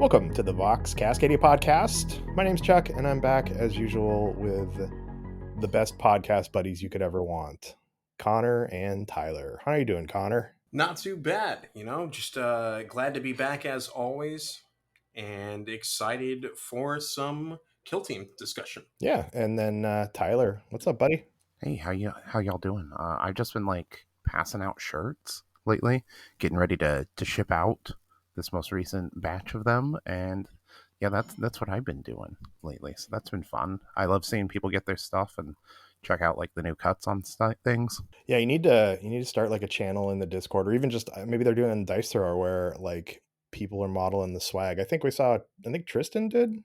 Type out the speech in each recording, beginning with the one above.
Welcome to the Vox Cascadia podcast. My name's Chuck, and I'm back as usual with the best podcast buddies you could ever want, Connor and Tyler. How are you doing, Connor? Not too bad, just glad to be back as always and excited for some kill team discussion. Yeah, and then Tyler, what's up, buddy? Hey, how y'all doing? I've just been passing out shirts lately, getting ready to ship out this most recent batch of them, and yeah, that's what I've been doing lately. So that's been fun. I love seeing people get their stuff and check out like the new cuts on things. Yeah, you need to start like a channel in the Discord, or even just maybe they're doing it in Dice Thrower where like people are modeling the swag. I think Tristan did.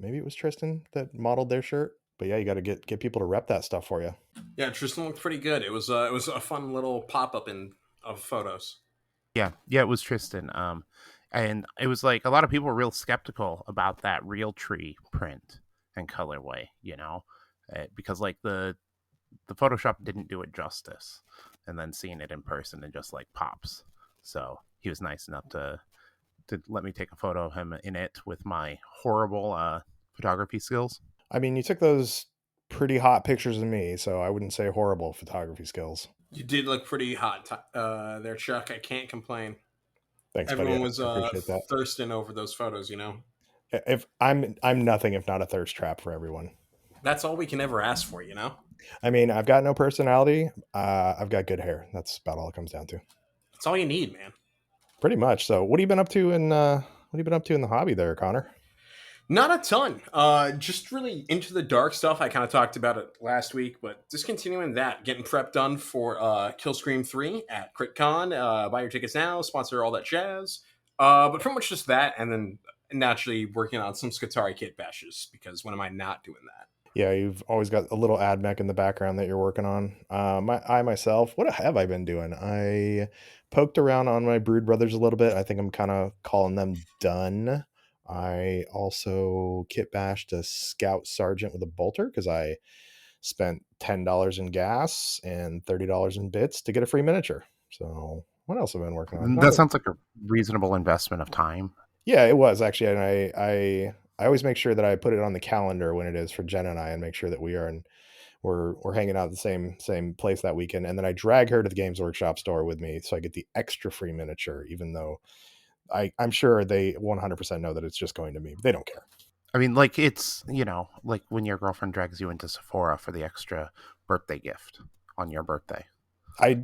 Maybe it was Tristan that modeled their shirt. But yeah, you got to get people to rep that stuff for you. Yeah, Tristan looked pretty good. It was a fun little pop up of photos. Yeah, it was Tristan. And it was like a lot of people were real skeptical about that real tree print and colorway, because like the Photoshop didn't do it justice, and then seeing it in person and just like pops. So he was nice enough to let me take a photo of him in it with my horrible photography skills. I mean, you took those pretty hot pictures of me, so I wouldn't say horrible photography skills. You did look pretty hot there, Chuck. I can't complain. Thanks, Everyone buddy. was thirsting over those photos, If I'm nothing if not a thirst trap for everyone. That's all we can ever ask for, I mean, I've got no personality. I've got good hair. That's about all it comes down to. That's all you need, man. Pretty much. So, what have you been up to in the hobby there, Connor? Not a ton. Just really into the dark stuff. I kind of talked about it last week, but just continuing that, getting prep done for Killscream 3 at CRITCon. Buy your tickets now, sponsor all that jazz. But pretty much just that, and then naturally working on some Skatari kit bashes, because when am I not doing that? Yeah, you've always got a little ad mech in the background that you're working on. Myself, what have I been doing? I poked around on my Brood Brothers a little bit. I think I'm kind of calling them done. I also kit bashed a Scout Sergeant with a bolter because I spent $10 in gas and $30 in bits to get a free miniature. So what else have I been working on? That sounds like a reasonable investment of time. Yeah, it was actually, and I always make sure that I put it on the calendar when it is for Jen and I, and make sure that we're hanging out at the same place that weekend, and then I drag her to the Games Workshop store with me, so I get the extra free miniature, even though I'm sure they 100% know that it's just going to me. But they don't care. I mean, like it's like when your girlfriend drags you into Sephora for the extra birthday gift on your birthday.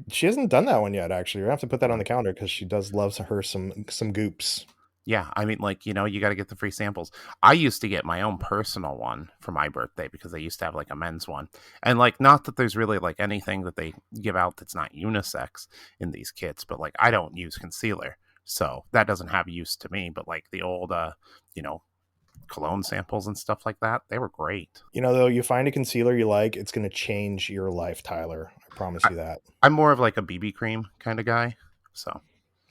She hasn't done that one yet. Actually, we have to put that on the calendar because she does love some goops. Yeah, I mean, like, you got to get the free samples. I used to get my own personal one for my birthday because they used to have like a men's one. And like, not that there's really like anything that they give out that's not unisex in these kits, but like, I don't use concealer. So that doesn't have use to me. But like the old, cologne samples and stuff like that, they were great. Though, you find a concealer you like, it's going to change your life, Tyler. I promise you that. I'm more of like a BB cream kind of guy. So.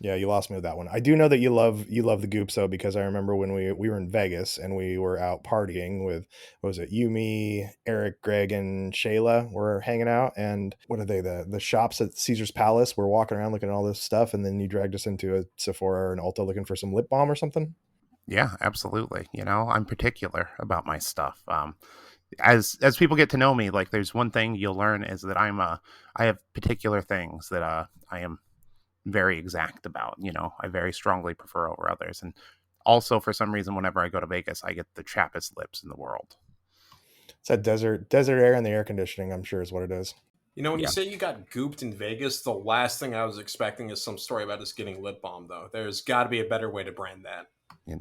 Yeah, you lost me with that one. I do know that you love the goops though, because I remember when we were in Vegas and we were out partying with, what was it, you, me, Eric, Greg, and Shayla were hanging out, and what are they, the shops at Caesar's Palace? We're walking around looking at all this stuff, and then you dragged us into a Sephora or an Ulta looking for some lip balm or something. Yeah, absolutely. I'm particular about my stuff. As people get to know me, like there's one thing you'll learn is that I have particular things that I am very exact about. I very strongly prefer over others, and also for some reason whenever I go to Vegas I get the chappest lips in the world. It's that desert air and the air conditioning, I'm sure, is what it is. When you say you got gooped in Vegas, the last thing I was expecting is some story about us getting lip balm, though. There's got to be a better way to brand that.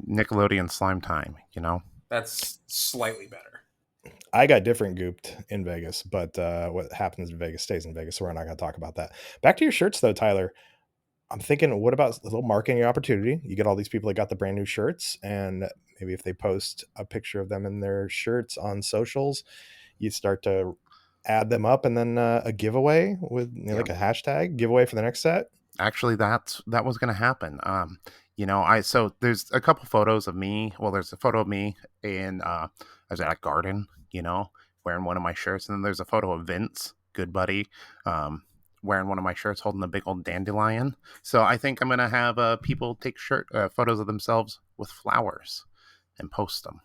Nickelodeon slime time, That's slightly better. I got different gooped in Vegas, but what happens in Vegas stays in Vegas, so we're not going to talk about that. Back to your shirts though, Tyler. I'm thinking, what about a little marketing opportunity? You get all these people that got the brand new shirts, and maybe if they post a picture of them in their shirts on socials, you start to add them up, and then a giveaway with like a hashtag giveaway for the next set. Actually, that was going to happen. So there's a couple photos of me. Well, there's a photo of me in I was at a garden, wearing one of my shirts, and then there's a photo of Vince, good buddy, wearing one of my shirts holding a big old dandelion. So I think I'm gonna have people take photos of themselves with flowers and post them,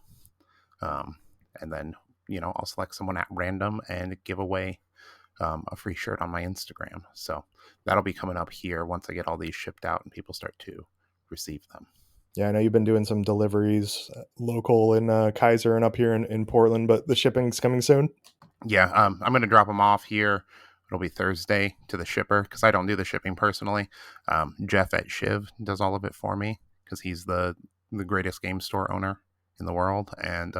um, and then I'll select someone at random and give away a free shirt on my Instagram. So that'll be coming up here once I get all these shipped out and people start to receive them. Yeah, I know you've been doing some deliveries local in Kaiser and up here in Portland, but the shipping's coming soon. Yeah, I'm going to drop them off here. It'll be Thursday to the shipper because I don't do the shipping personally. Jeff at Shiv does all of it for me because he's the greatest game store owner in the world, and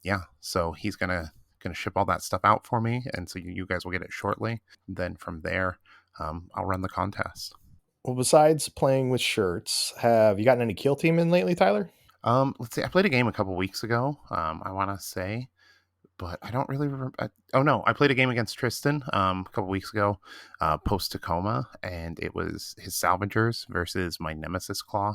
yeah, so he's gonna ship all that stuff out for me, and so you guys will get it shortly. Then from there, I'll run the contest. Well, besides playing with shirts, have you gotten any kill team in lately, Tyler? Let's see. I played a game a couple weeks ago. I want to say, but I don't really remember. Oh no, I played a game against Tristan a couple weeks ago, post Tacoma, and it was his Salvagers versus my Nemesis Claw,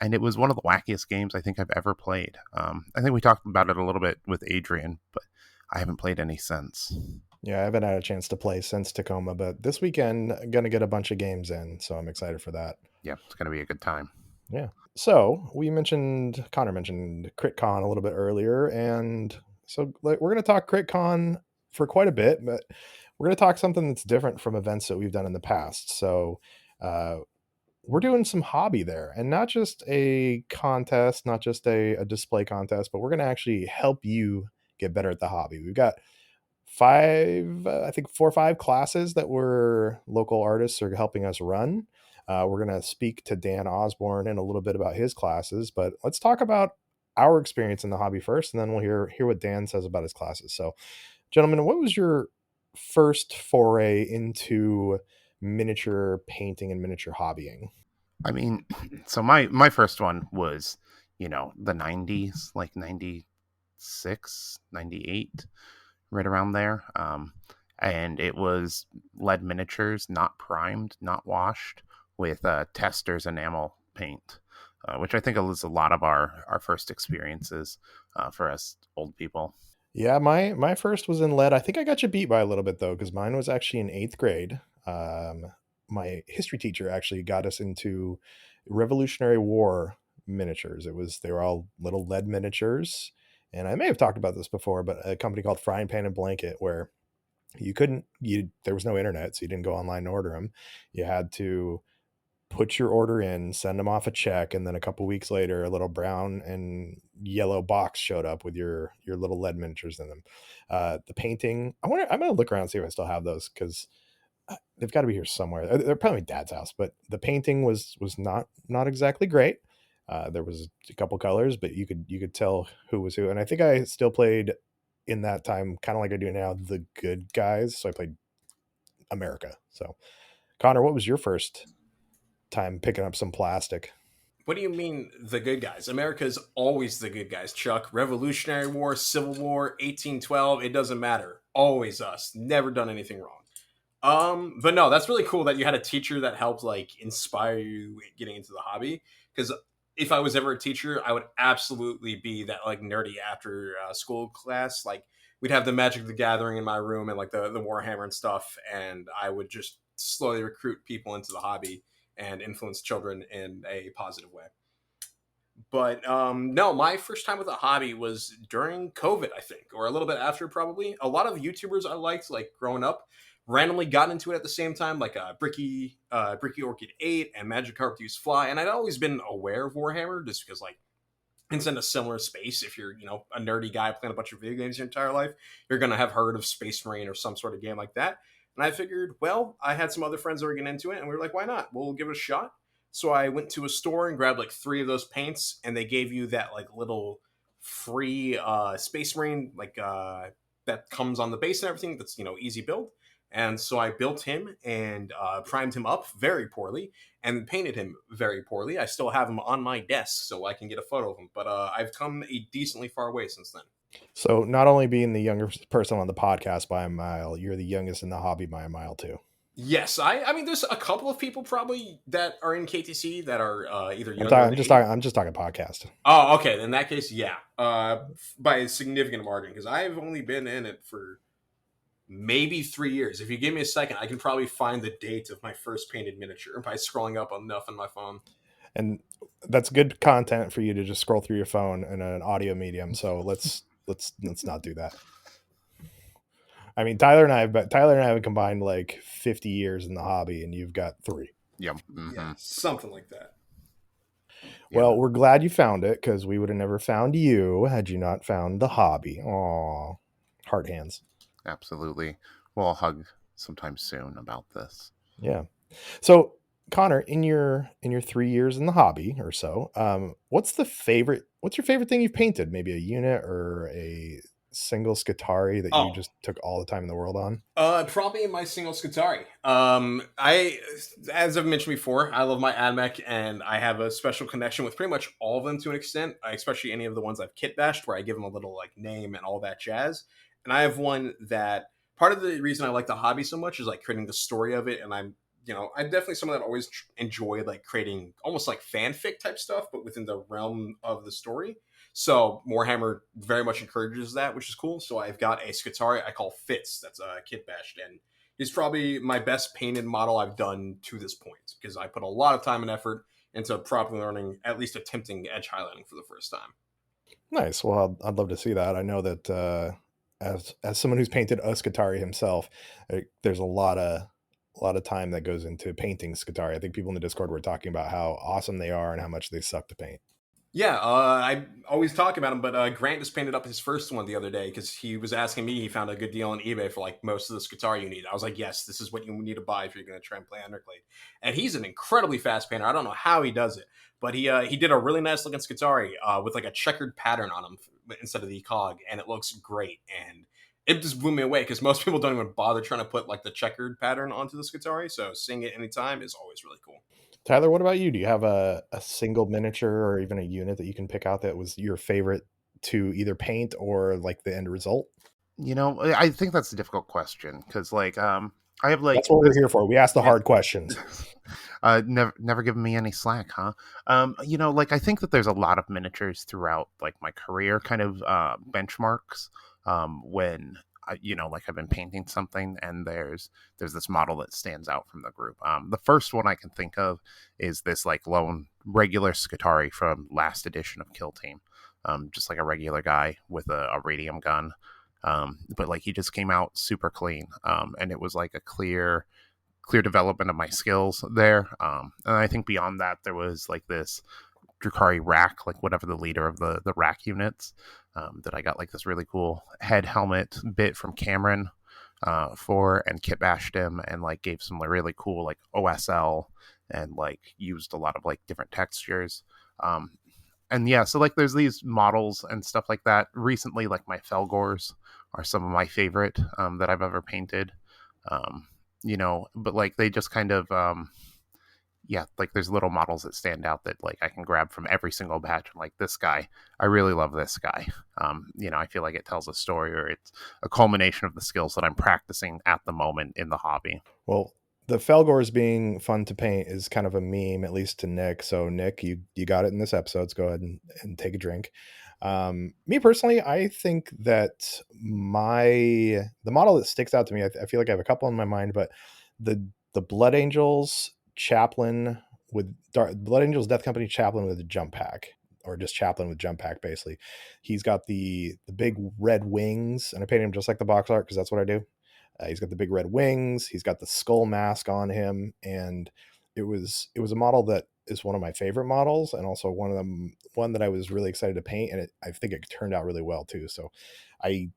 and it was one of the wackiest games I think I've ever played. I think we talked about it a little bit with Adrian, but I haven't played any since. Yeah, I haven't had a chance to play since Tacoma, but this weekend I'm gonna get a bunch of games in, so I'm excited for that. Yeah, it's gonna be a good time. Yeah. So Connor mentioned CritCon a little bit earlier, and so we're going to talk CritCon for quite a bit, but we're going to talk something that's different from events that we've done in the past. So uh, we're doing some hobby there, and not just a contest, not just a display contest, but we're going to actually help you get better at the hobby. We've got I think 4 or 5 classes that we're local artists are helping us run. We're going to speak to Dan Ozborne in a little bit about his classes, but let's talk about our experience in the hobby first, and then we'll hear what Dan says about his classes. So, gentlemen, what was your first foray into miniature painting and miniature hobbying? I mean, so my first one was the 90s, like 96, 98, right around there. And it was lead miniatures, not primed, not washed, with Tester's enamel paint, which I think was a lot of our first experiences for us old people. Yeah, my first was in lead. I think I got you beat by a little bit though, because mine was actually in 8th grade. My history teacher actually got us into Revolutionary War miniatures. They were all little lead miniatures, and I may have talked about this before, but a company called Frying Pan and Blanket, where there was no internet, so you didn't go online and order them. You had to put your order in, send them off a check, and then a couple weeks later, a little brown and yellow box showed up with your little lead miniatures in them. The painting, I'm gonna look around and see if I still have those, because they've got to be here somewhere. They're probably Dad's house, but the painting was not exactly great. There was a couple colors, but you could tell who was who. And I think I still played in that time, kind of like I do now, the good guys. So I played America. So, Connor, what was your first time picking up some plastic? What do you mean the good guys? America's always the good guys, Chuck. Revolutionary War, Civil War, 1812, it doesn't matter. Always us. Never done anything wrong. But no, that's really cool that you had a teacher that helped like inspire you getting into the hobby. Because if I was ever a teacher, I would absolutely be that like nerdy after school class. Like we'd have the Magic the Gathering in my room and like the Warhammer and stuff, and I would just slowly recruit people into the hobby and influence children in a positive way. But no, my first time with a hobby was during COVID, I think, or a little bit after, probably. A lot of YouTubers I liked, like growing up, randomly got into it at the same time, like Bricky Orchid 8 and Magikarp Use Fly. And I'd always been aware of Warhammer just because, like, it's in a similar space. If you're, a nerdy guy playing a bunch of video games your entire life, you're going to have heard of Space Marine or some sort of game like that. And I figured, well, I had some other friends that were getting into it, and we were like, why not? We'll give it a shot. So I went to a store and grabbed like 3 of those paints, and they gave you that like little free Space Marine that comes on the base and everything. That's easy build. And so I built him and primed him up very poorly, and painted him very poorly. I still have him on my desk so I can get a photo of him. But I've come a decently far way since then. So, not only being the youngest person on the podcast by a mile, you're the youngest in the hobby by a mile too. Yes, I mean, there's a couple of people probably that are in KTC that are either I'm, younger. talking, I'm just talking. I'm just talking podcast. Oh, okay. In that case, yeah, by a significant margin, because I've only been in it for maybe 3 years. If you give me a second, I can probably find the date of my first painted miniature by scrolling up enough on my phone. And that's good content for you to just scroll through your phone in an audio medium. So let's not do that. I mean, Tyler and I have combined like 50 years in the hobby, and you've got 3. Yep. Yeah, something like that. Yeah. Well, we're glad you found it, because we would have never found you had you not found the hobby. Aw, heart hands. Absolutely. We'll hug sometime soon about this. Yeah. So, Connor, in your 3 years in the hobby or so, what's your favorite thing you've painted? Maybe a unit or a single Scutari that you Oh, just took all the time in the world on? probably my single Scutari. As I've mentioned before, I love my AdMech, and I have a special connection with pretty much all of them to an extent, especially any of the ones I've kit bashed, where I give them a little like name and all that jazz. And I have one that part of the reason I like the hobby so much is like creating the story of it, and I'm definitely someone that always enjoyed like creating almost like fanfic type stuff, but within the realm of the story. So Warhammer very much encourages that, which is cool. So I've got a Scutari I call Fitz that's a kit bashed, and he's probably my best painted model I've done to this point because I put a lot of time and effort into properly learning, at least attempting edge highlighting for the first time. Nice. Well, I'd love to see that. I know that as someone who's painted a Scutari himself, there's a lot of time that goes into painting Scutari. I think people in the Discord were talking about how awesome they are and how much they suck to paint. Yeah, I always talk about him, but Grant just painted up his first one the other day because he was asking me. He found a good deal on eBay for like most of the Scutari you need. I was like, yes, this is what you need to buy if you're going to try and play Underclade. And he's an incredibly fast painter. I don't know how he does it, but he did a really nice looking Scutari with like a checkered pattern on him instead of the cog, and it looks great. And it just blew me away because most people don't even bother trying to put like the checkered pattern onto the Scutari. So seeing it anytime is always really cool. Tyler, what about you? Do you have a single miniature or even a unit that you can pick out that was your favorite to either paint or like the end result? I think that's a difficult question because, like, I have like That's what we're this. here for. We ask the Yeah. hard questions. Never given me any slack, huh? Like I think that there's a lot of miniatures throughout like my career, kind of benchmarks. When like I've been painting something, and there's this model that stands out from the group. The first one I can think of is this like lone regular Scutari from last edition of Kill Team, just like a regular guy with a radium gun. But like he just came out super clean, and it was like a clear development of my skills there. And I think beyond that, there was like this Drukhari rack, like whatever the leader of the rack units, that I got like this really cool head helmet bit from Cameron for, and kit bashed him and like gave some really cool like OSL and like used a lot of like different textures. And yeah, so like there's these models and stuff like that. Recently, like my Felgors are some of my favorite that I've ever painted. But like they just kind of like there's little models that stand out that like I can grab from every single batch. I'm like, this guy, I really love this guy. I feel like it tells a story, or it's a culmination of the skills that I'm practicing at the moment in the hobby. Well, the Felgors being fun to paint is kind of a meme, at least to Nick. So Nick, you got it in this episode. Let's go ahead and take a drink. Me personally, I think that the model that sticks out to me, I feel like I have a couple in my mind, but the Blood Angels chaplain Blood Angels Death Company chaplain with a jump pack, or just chaplain with jump pack. Basically, he's got the big red wings, and I painted him just like the box art because that's what I do. He's got the big red wings. He's got the skull mask on him, and it was a model that is one of my favorite models, and also one that I was really excited to paint, and I think it turned out really well too. So, I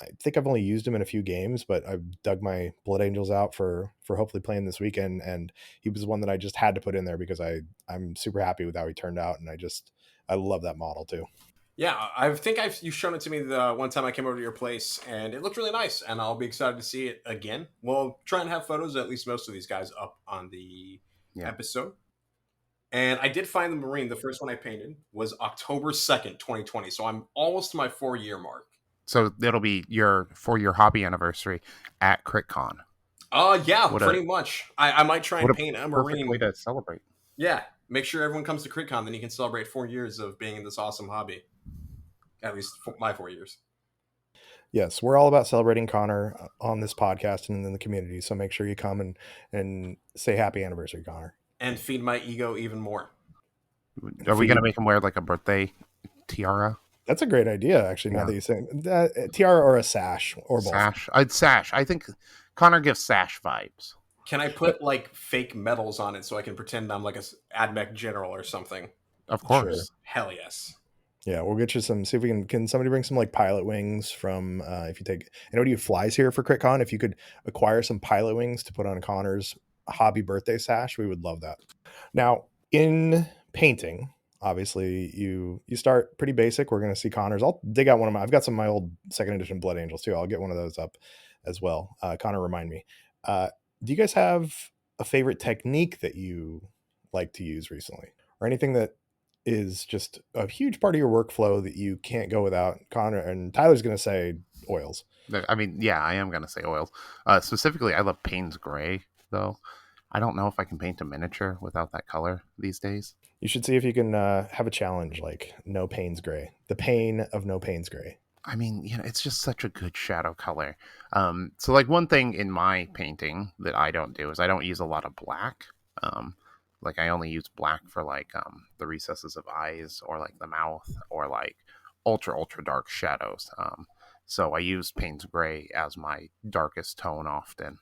I think I've only used him in a few games, but I've dug my Blood Angels out for hopefully playing this weekend, and he was one that I just had to put in there because I'm super happy with how he turned out, and I love that model too. Yeah, I think you've shown it to me the one time I came over to your place, and it looked really nice. And I'll be excited to see it again. We'll try and have photos of at least most of these guys up on the Yeah. episode. And I did find the Marine. The first one I painted was October 2nd, 2020. So I'm almost to my 4 year mark. So it'll be for your hobby anniversary at CRITCon. Yeah, What pretty a much. I might try what and a paint a perfect way Marine. to celebrate. Yeah, make sure everyone comes to CritCon, then you can celebrate 4 years of being in this awesome hobby. At least my 4 years. Yes, we're all about celebrating Connor on this podcast and in the community. So make sure you come and say happy anniversary, Connor. And feed my ego even more. Are we gonna Feed. make him wear like a birthday tiara? That's a great idea, actually. Now Yeah, that you say that, tiara or a sash or both. sash. I'd sash. I think Connor gives sash vibes. Can I But put like fake medals on it so I can pretend I'm like a AdMech general or something? Of sure. course. Hell yes. Yeah, we'll get you some. See if we can somebody bring some like pilot wings from if you take anybody who flies here for CritCon, if you could acquire some pilot wings to put on Connor's hobby birthday sash, we would love that. Now, in painting, obviously you start pretty basic. We're gonna see Connor's. I'll dig out one of my I've got some of my old second edition Blood Angels too. I'll get one of those up as well. Connor, remind me. Do you guys have a favorite technique that you like to use recently? Or anything that is just a huge part of your workflow that you can't go without? Connor and Tyler's going to say oils. I mean, yeah, I am gonna say oils. Specifically, I love Payne's Gray though. I don't know if I can paint a miniature without that color these days. You should see if you can have a challenge like no pains gray, the pain of no pains gray. I mean, it's just such a good shadow color. So like one thing in my painting that I don't do is I don't use a lot of black. Um, like I only use black for like the recesses of eyes or like the mouth or like ultra dark shadows. So I use Payne's Gray as my darkest tone often,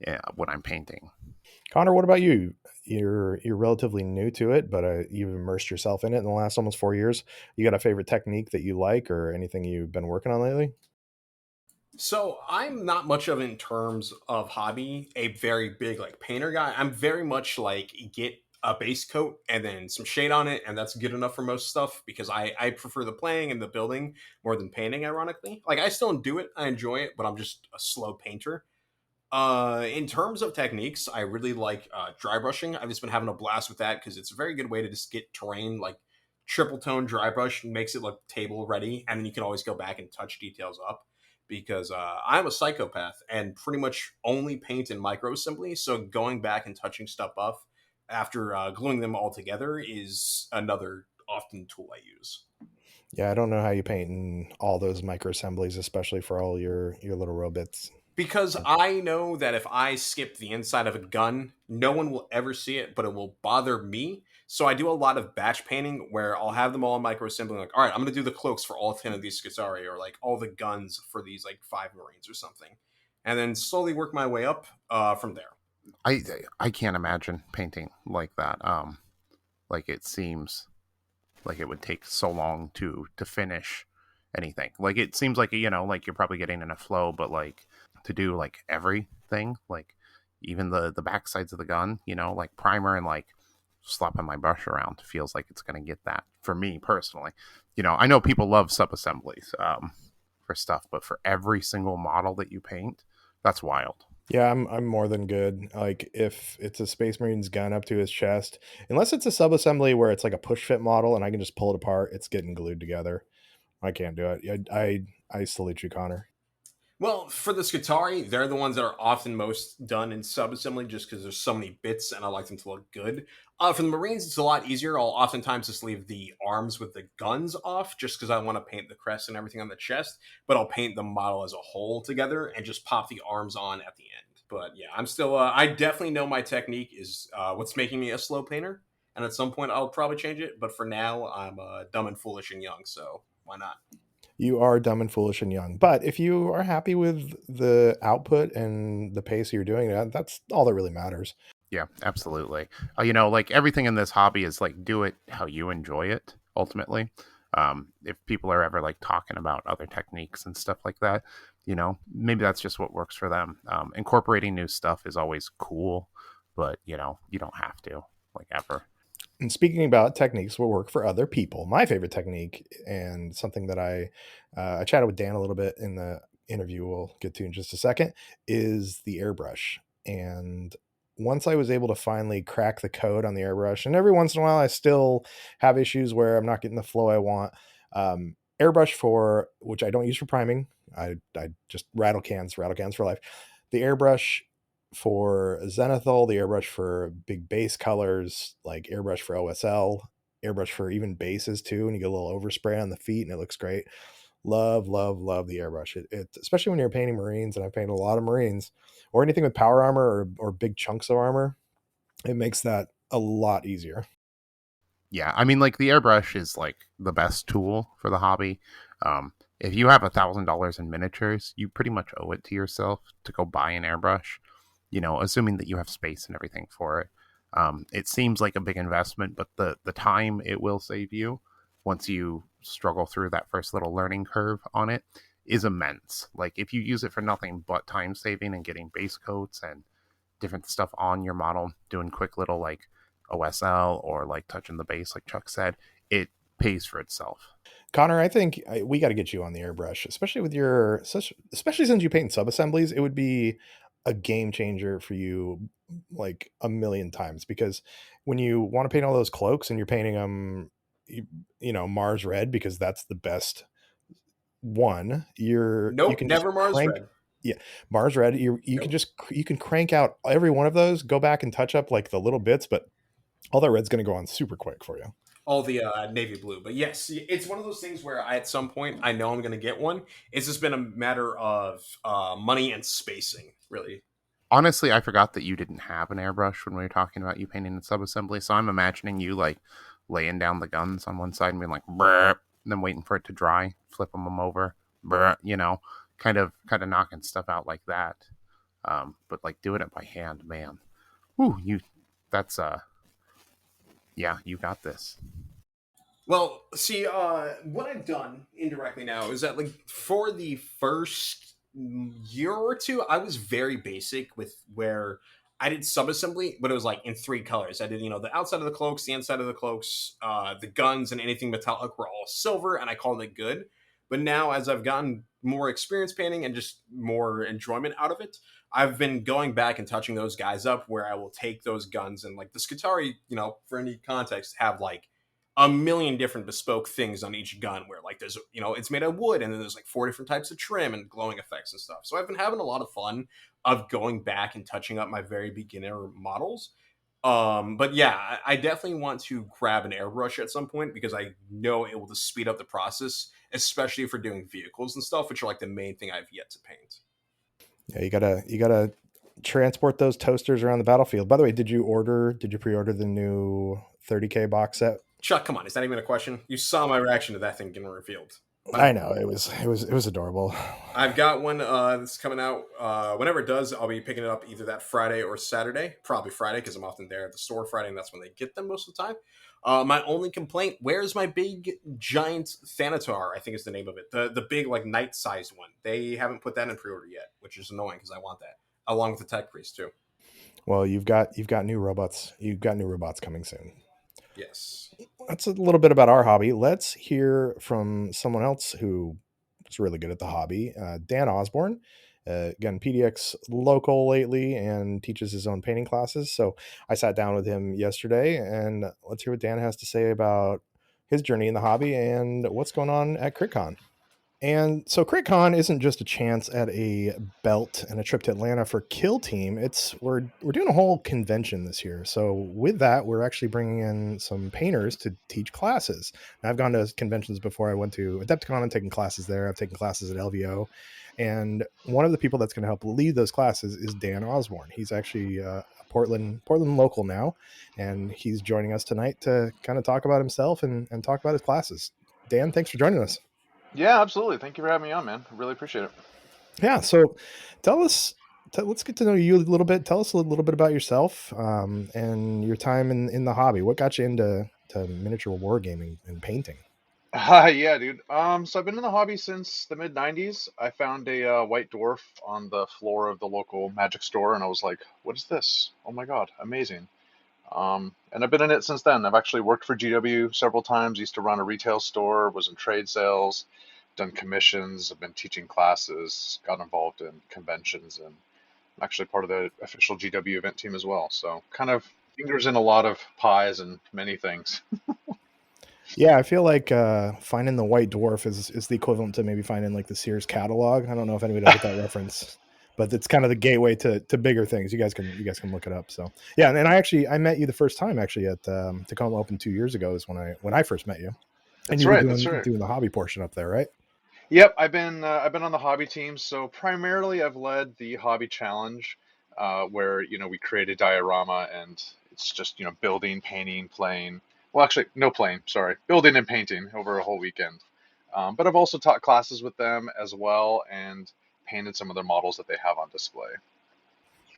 yeah, when I'm painting. Connor, what about you? You're relatively new to it, but you've immersed yourself in it in the last almost 4 years. You got a favorite technique that you like, or anything you've been working on lately? So I'm not much of in terms of hobby a very big like painter guy. I'm very much like get a base coat and then some shade on it, and that's good enough for most stuff because I prefer the playing and the building more than painting. Ironically, like I still do it, I enjoy it, but I'm just a slow painter. In terms of techniques, I really like dry brushing. I've just been having a blast with that because it's a very good way to just get terrain like triple tone dry brush makes it look table ready, and then you can always go back and touch details up. Because I'm a psychopath and pretty much only paint in micro assembly, so going back and touching stuff up after gluing them all together is another often tool I use. Yeah, I don't know how you paint in all those micro assemblies, especially for all your little robots. Because I know that if I skip the inside of a gun, no one will ever see it, but it will bother me. So I do a lot of batch painting where I'll have them all in micro assembly. Like, all right, I'm going to do the cloaks for all 10 of these Skitarii, or like all the guns for these like 5 Marines or something. And then slowly work my way up from there. I I can't imagine painting like that. Like it seems like it would take so long to finish anything. Like it seems like like you're probably getting in a flow, but like to do like everything, like even the back sides of the gun, like primer and like slapping my brush around feels like it's gonna get that for me personally. I know people love sub assemblies for stuff, but for every single model that you paint, that's wild. Yeah, I'm more than good. Like if it's a Space Marine's gun up to his chest, unless it's a sub assembly where it's like a push fit model and I can just pull it apart, it's getting glued together. I can't do it. I salute you, Connor. Well, for the Skitarii, they're the ones that are often most done in subassembly just because there's so many bits and I like them to look good. For the Marines, it's a lot easier. I'll oftentimes just leave the arms with the guns off just because I want to paint the crest and everything on the chest, but I'll paint the model as a whole together and just pop the arms on at the end. But yeah, I'm still, I definitely know my technique is what's making me a slow painter. And at some point, I'll probably change it. But for now, I'm dumb and foolish and young. So why not? You are dumb and foolish and young. But if you are happy with the output and the pace you're doing that, that's all that really matters. Yeah, absolutely. Like everything in this hobby is like do it how you enjoy it ultimately. If people are ever like talking about other techniques and stuff like that, maybe that's just what works for them. Incorporating new stuff is always cool, but you don't have to like ever. And speaking about techniques will work for other people, my favorite technique and something that I chatted with Dan a little bit in the interview we'll get to in just a second is the airbrush. And once I was able to finally crack the code on the airbrush, and every once in a while I still have issues where I'm not getting the flow I want. Airbrush for which I don't use for priming. I just rattle cans for life. The airbrush for Zenithal, the airbrush for big base colors, like airbrush for OSL, airbrush for even bases too, and you get a little overspray on the feet and it looks great. love the airbrush. It especially when you're painting Marines, and I've painted a lot of Marines or anything with power armor or big chunks of armor. It makes that a lot easier. Yeah, I mean, like the airbrush is like the best tool for the hobby. If you have $1,000 in miniatures, you pretty much owe it to yourself to go buy an airbrush. You know, assuming that you have space and everything for it. It seems like a big investment, but the time it will save you once you struggle through that first little learning curve on it is immense. Like if you use it for nothing but time saving and getting base coats and different stuff on your model, doing quick little like OSL or like touching the base, like Chuck said, it pays for itself. Connor, I think we got to get you on the airbrush, especially with especially since you paint sub assemblies. It would be a game changer for you, like a million times. Because when you want to paint all those cloaks and you're painting them, Mars red, because that's the best one. You Nope, can just never Mars crank, Red. yeah, Mars red. Nope. You can crank out every one of those. Go back and touch up like the little bits, but all that red's going to go on super quick for you. All the navy blue. But yes, it's one of those things where at some point I know I'm going to get one. It's just been a matter of money and spacing, really. Honestly, I forgot that you didn't have an airbrush when we were talking about you painting in subassembly. So I'm imagining you like laying down the guns on one side and being like, brr, and then waiting for it to dry, flipping them over, brr, kind of knocking stuff out like that. But like doing it by hand, man. Whew, that's yeah, you got this. Well, see, what I've done indirectly now is that, like, for the first year or two, I was very basic with where I did subassembly, but it was like in three colors. I did, the outside of the cloaks, the inside of the cloaks, the guns, and anything metallic were all silver, and I called it good. But now, as I've gotten more experience painting and just more enjoyment out of it, I've been going back and touching those guys up where I will take those guns and, like, the Scutari, for any context, have like a million different bespoke things on each gun where, like, there's, it's made of wood, and then there's like four different types of trim and glowing effects and stuff. So I've been having a lot of fun of going back and touching up my very beginner models. But yeah, I definitely want to grab an airbrush at some point because I know it will just speed up the process, especially for doing vehicles and stuff, which are like the main thing I've yet to paint. Yeah, you gotta transport those toasters around the battlefield. By the way, did you pre-order the new 30K box set? Chuck, come on, is that even a question? You saw my reaction to that thing getting revealed. I know it was adorable. I've got one that's coming out. Whenever it does, I'll be picking it up either that Friday or Saturday. Probably Friday because I'm often there at the store Friday, and that's when they get them most of the time. My only complaint: where's my big giant Thanatar? I think is the name of it. The big like knight sized one. They haven't put that in pre order yet, which is annoying because I want that along with the tech priest too. Well, you've got new robots. You've got new robots coming soon. Yes. That's a little bit about our hobby. Let's hear from someone else who is really good at the hobby. Dan Ozborne, again, PDX local lately and teaches his own painting classes. So I sat down with him yesterday, and let's hear what Dan has to say about his journey in the hobby and what's going on at CRITCon. And so CritCon isn't just a chance at a belt and a trip to Atlanta for Kill Team. We're doing a whole convention this year. So with that, we're actually bringing in some painters to teach classes. Now, I've gone to conventions before. I went to Adepticon and taken classes there. I've taken classes at LVO, and one of the people that's going to help lead those classes is Dan Osborne. He's actually a Portland local now, and he's joining us tonight to kind of talk about himself and talk about his classes. Dan, thanks for joining us. Yeah, absolutely. Thank you for having me on, man. I really appreciate it. Yeah. So tell us, let's get to know you a little bit. Tell us a little bit about yourself and your time in the hobby. What got you into miniature wargaming and painting? Yeah, dude. So I've been in the hobby since the mid '90s. I found a white dwarf on the floor of the local magic store, and I was like, "What is this? Oh my God, amazing!" And I've been in it since then. I've actually worked for GW several times. Used to run a retail store, was in trade sales, done commissions. I've been teaching classes, got involved in conventions, and I'm actually part of the official GW event team as well. So kind of fingers in a lot of pies and many things. Yeah, I feel like finding the white dwarf is the equivalent to maybe finding like the Sears catalog. I don't know if anybody will get that reference, but it's kind of the gateway to bigger things. You guys can look it up. So yeah, and I met you the first time actually at Tacoma Open 2 years ago is when I first met you, and That's you were right. That's doing right. doing the hobby portion up there, right? Yep, I've been on the hobby team. So primarily, I've led the hobby challenge, where we create a diorama and it's just building, painting, playing. Well, actually, no playing. Sorry, building and painting over a whole weekend. But I've also taught classes with them as well and painted some of their models that they have on display.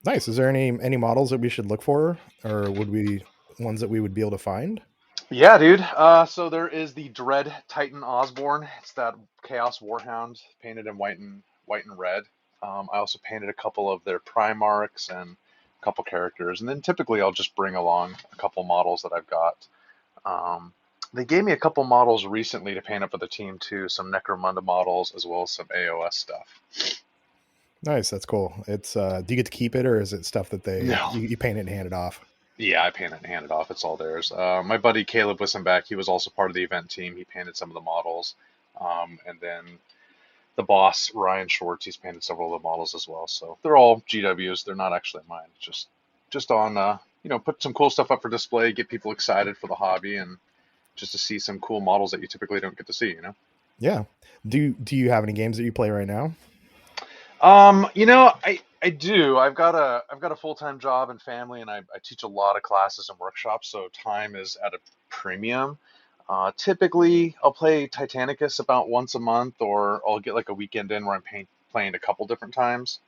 Nice. Is there any models that we should look for, or would we ones that we would be able to find? Yeah, dude. So there is the Dread Titan Osborne. It's that Chaos Warhound painted in white and red. I also painted a couple of their Primarchs and a couple characters, and then typically I'll just bring along a couple models that I've got. Um, they gave me a couple models recently to paint up for the team too, some Necromunda models as well as some AOS stuff. Nice. That's cool. It's do you get to keep it, or is it stuff that No. you paint it and hand it off? Yeah, I paint it and hand it off. It's all theirs. My buddy Caleb Wissenbeck, he was also part of the event team. He painted some of the models. And then the boss, Ryan Schwartz, he's painted several of the models as well. So they're all GWs. They're not actually mine. Just on, put some cool stuff up for display, get people excited for the hobby, and just to see some cool models that you typically don't get to see. Yeah. Do you have any games that you play right now? I do. I've got a full-time job and family, and I teach a lot of classes and workshops, so time is at a premium. Typically, I'll play Titanicus about once a month, or I'll get like a weekend in where playing a couple different times.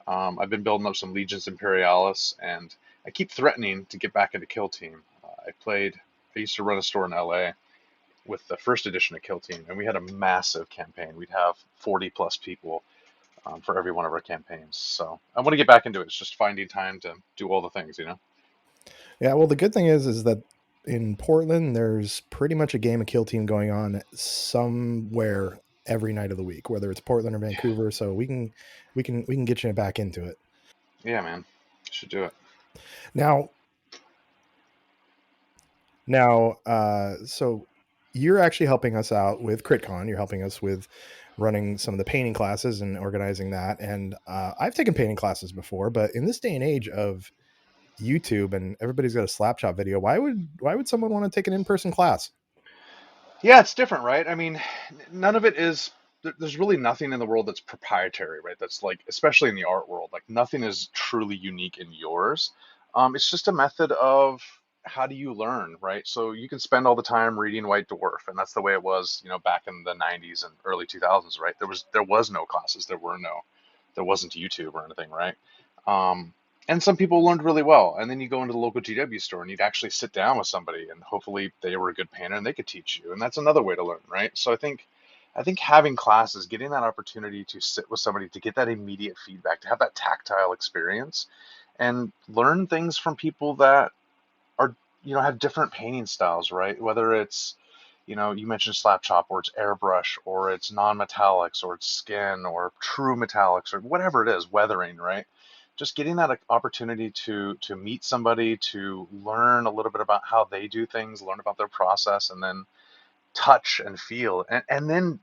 I've been building up some Legions Imperialis, and I keep threatening to get back into Kill Team. I used to run a store in LA with the first edition of Kill Team, and we had a massive campaign. We'd have 40 plus people for every one of our campaigns. So I want to get back into it. It's just finding time to do all the things. Yeah. Well, the good thing is that in Portland, there's pretty much a game of Kill Team going on somewhere every night of the week, whether it's Portland or Yeah, Vancouver. So we can get you back into it. yeah, man, should do it. Now, so you're actually helping us out with CritCon. You're helping us with running some of the painting classes and organizing that. And I've taken painting classes before, but in this day and age of YouTube and everybody's got a slapshot video, why would someone want to take an in-person class? Yeah, it's different, right? I mean, none of it is. There's really nothing in the world that's proprietary, right? That's like, especially in the art world, like nothing is truly unique in yours. It's just a method of how do you learn, right? So you can spend all the time reading White Dwarf, and that's the way it was, back in the '90s and early 2000s, right? There was no classes, there wasn't YouTube or anything, right? Um, and some people learned really well. And then you go into the local GW store and you'd actually sit down with somebody and hopefully they were a good painter and they could teach you. And that's another way to learn, right? So I think having classes, getting that opportunity to sit with somebody, to get that immediate feedback, to have that tactile experience and learn things from people that are, have different painting styles, right? Whether it's, you mentioned slap chop, or it's airbrush, or it's non-metallics, or it's skin, or true metallics, or whatever it is, weathering, right? Just getting that opportunity to meet somebody, to learn a little bit about how they do things, learn about their process, and then touch and feel, and then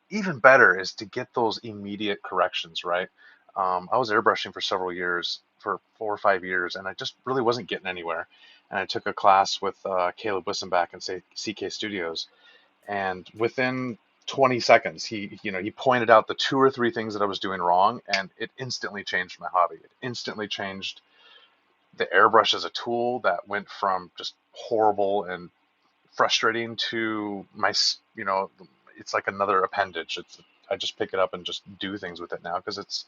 even better is to get those immediate corrections, right? I was airbrushing for several years, for 4 or 5 years, and I just really wasn't getting anywhere. And I took a class with Caleb Wissenbach and say CK Studios, and within 20 seconds, he pointed out the two or three things that I was doing wrong, and it instantly changed my hobby. It instantly changed the airbrush as a tool that went from just horrible and frustrating to it's like another appendage. I just pick it up and just do things with it now because it's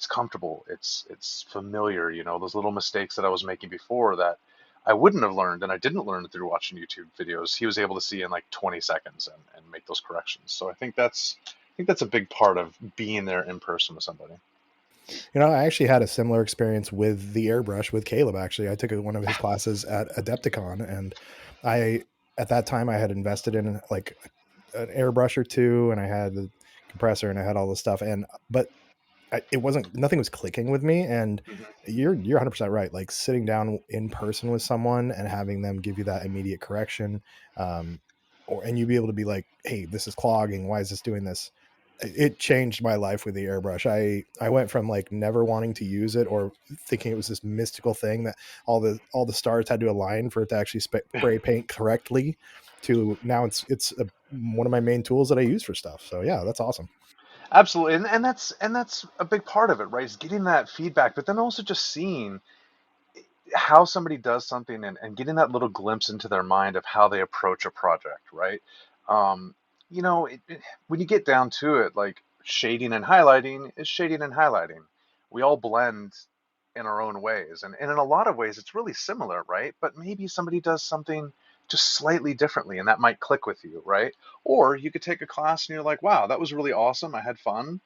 comfortable. It's familiar. Those little mistakes that I was making before that I wouldn't have learned, and I didn't learn through watching YouTube videos. He was able to see in like 20 seconds and make those corrections. So I think that's a big part of being there in person with somebody. I actually had a similar experience with the airbrush with Caleb. Actually, I took one of his classes at Adepticon, and I at that time I had invested in like an airbrush or two, and I had the compressor, and I had all the stuff, but it wasn't, nothing was clicking with me. And Mhm. you're 100% right. Like sitting down in person with someone and having them give you that immediate correction, um, and you be able to be like, hey, this is clogging, why is this doing this? It changed my life with the airbrush. I went from like never wanting to use it, or thinking it was this mystical thing that all the stars had to align for it to actually spray paint correctly, to now it's one of my main tools that I use for stuff. So yeah, that's awesome. Absolutely, and that's a big part of it, right? Is getting that feedback, but then also just seeing how somebody does something and getting that little glimpse into their mind of how they approach a project, right? Um, when you get down to it, like shading and highlighting is shading and highlighting. We all blend in our own ways, and in a lot of ways, it's really similar, right? But maybe somebody does something just slightly differently, and that might click with you, right? Or you could take a class and you're like, wow, that was really awesome. I had fun.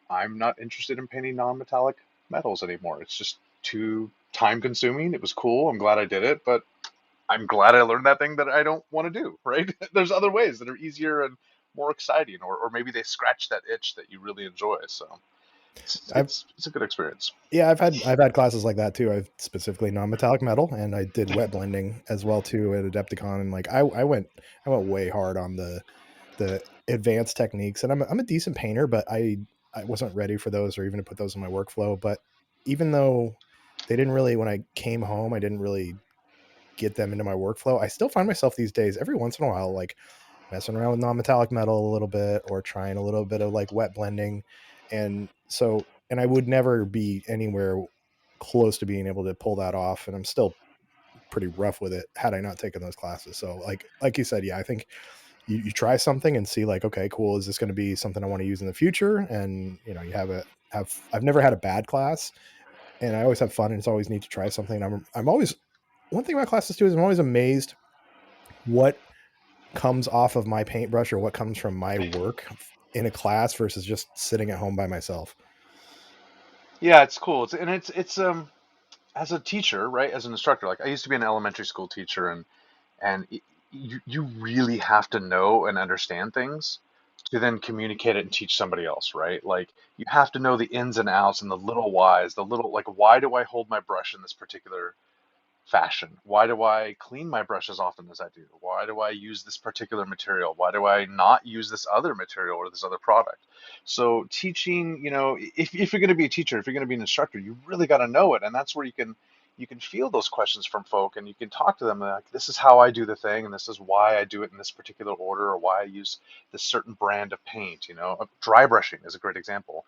I'm not interested in painting non-metallic metals anymore. It's just too time consuming. It was cool. I'm glad I did it, but I'm glad I learned that thing that I don't want to do, right? There's other ways that are easier and more exciting, or maybe they scratch that itch that you really enjoy. So it's I've it's, it's a good experience. Yeah, I've had classes like that too. I've specifically non-metallic metal, and I did wet blending as well too at Adepticon. And like I went way hard on the advanced techniques, and I'm a decent painter, but I wasn't ready for those or even to put those in my workflow. But even though they didn't really, when I came home, I didn't really get them into my workflow. I still find myself these days every once in a while like messing around with non-metallic metal a little bit or trying a little bit of like wet blending. And I would never be anywhere close to being able to pull that off, and I'm still pretty rough with it had I not taken those classes. So like you said, yeah, I think you try something and see like, okay, cool, is this going to be something I want to use in the future? And you have I've never had a bad class, and I always have fun, and it's always neat to try something. I'm always, one thing about classes too is I'm always amazed what comes off of my paintbrush or what comes from my work in a class versus just sitting at home by myself. Yeah, it's cool. It's as a teacher, right? As an instructor, like I used to be an elementary school teacher, and you really have to know and understand things to then communicate it and teach somebody else, right? Like you have to know the ins and outs and the little whys, the little like why do I hold my brush in this particular fashion? Why do I clean my brush as often as I do? Why do I use this particular material? Why do I not use this other material or this other product? So teaching, if you're going to be a teacher, if you're going to be an instructor, you really got to know it, and that's where you can feel those questions from folk, and you can talk to them like, this is how I do the thing, and this is why I do it in this particular order, or why I use this certain brand of paint. Dry brushing is a great example.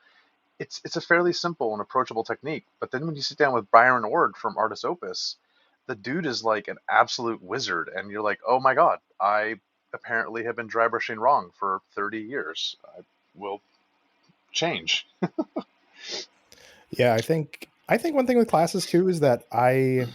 It's a fairly simple and approachable technique, but then when you sit down with Byron Ord from Artis Opus, the dude is like an absolute wizard, and you're like, oh my god, I apparently have been dry brushing wrong for 30 years. I will change. Yeah, I think one thing with classes too is that I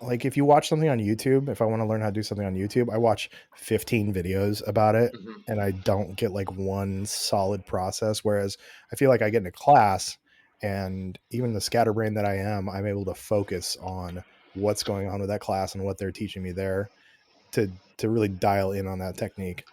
like, if you watch something on YouTube, if I want to learn how to do something on YouTube, I watch 15 videos about it, Mhm. and I don't get like one solid process. Whereas I feel like I get in a class, and even the scatterbrain that I am, I'm able to focus on what's going on with that class and what they're teaching me there to really dial in on that technique.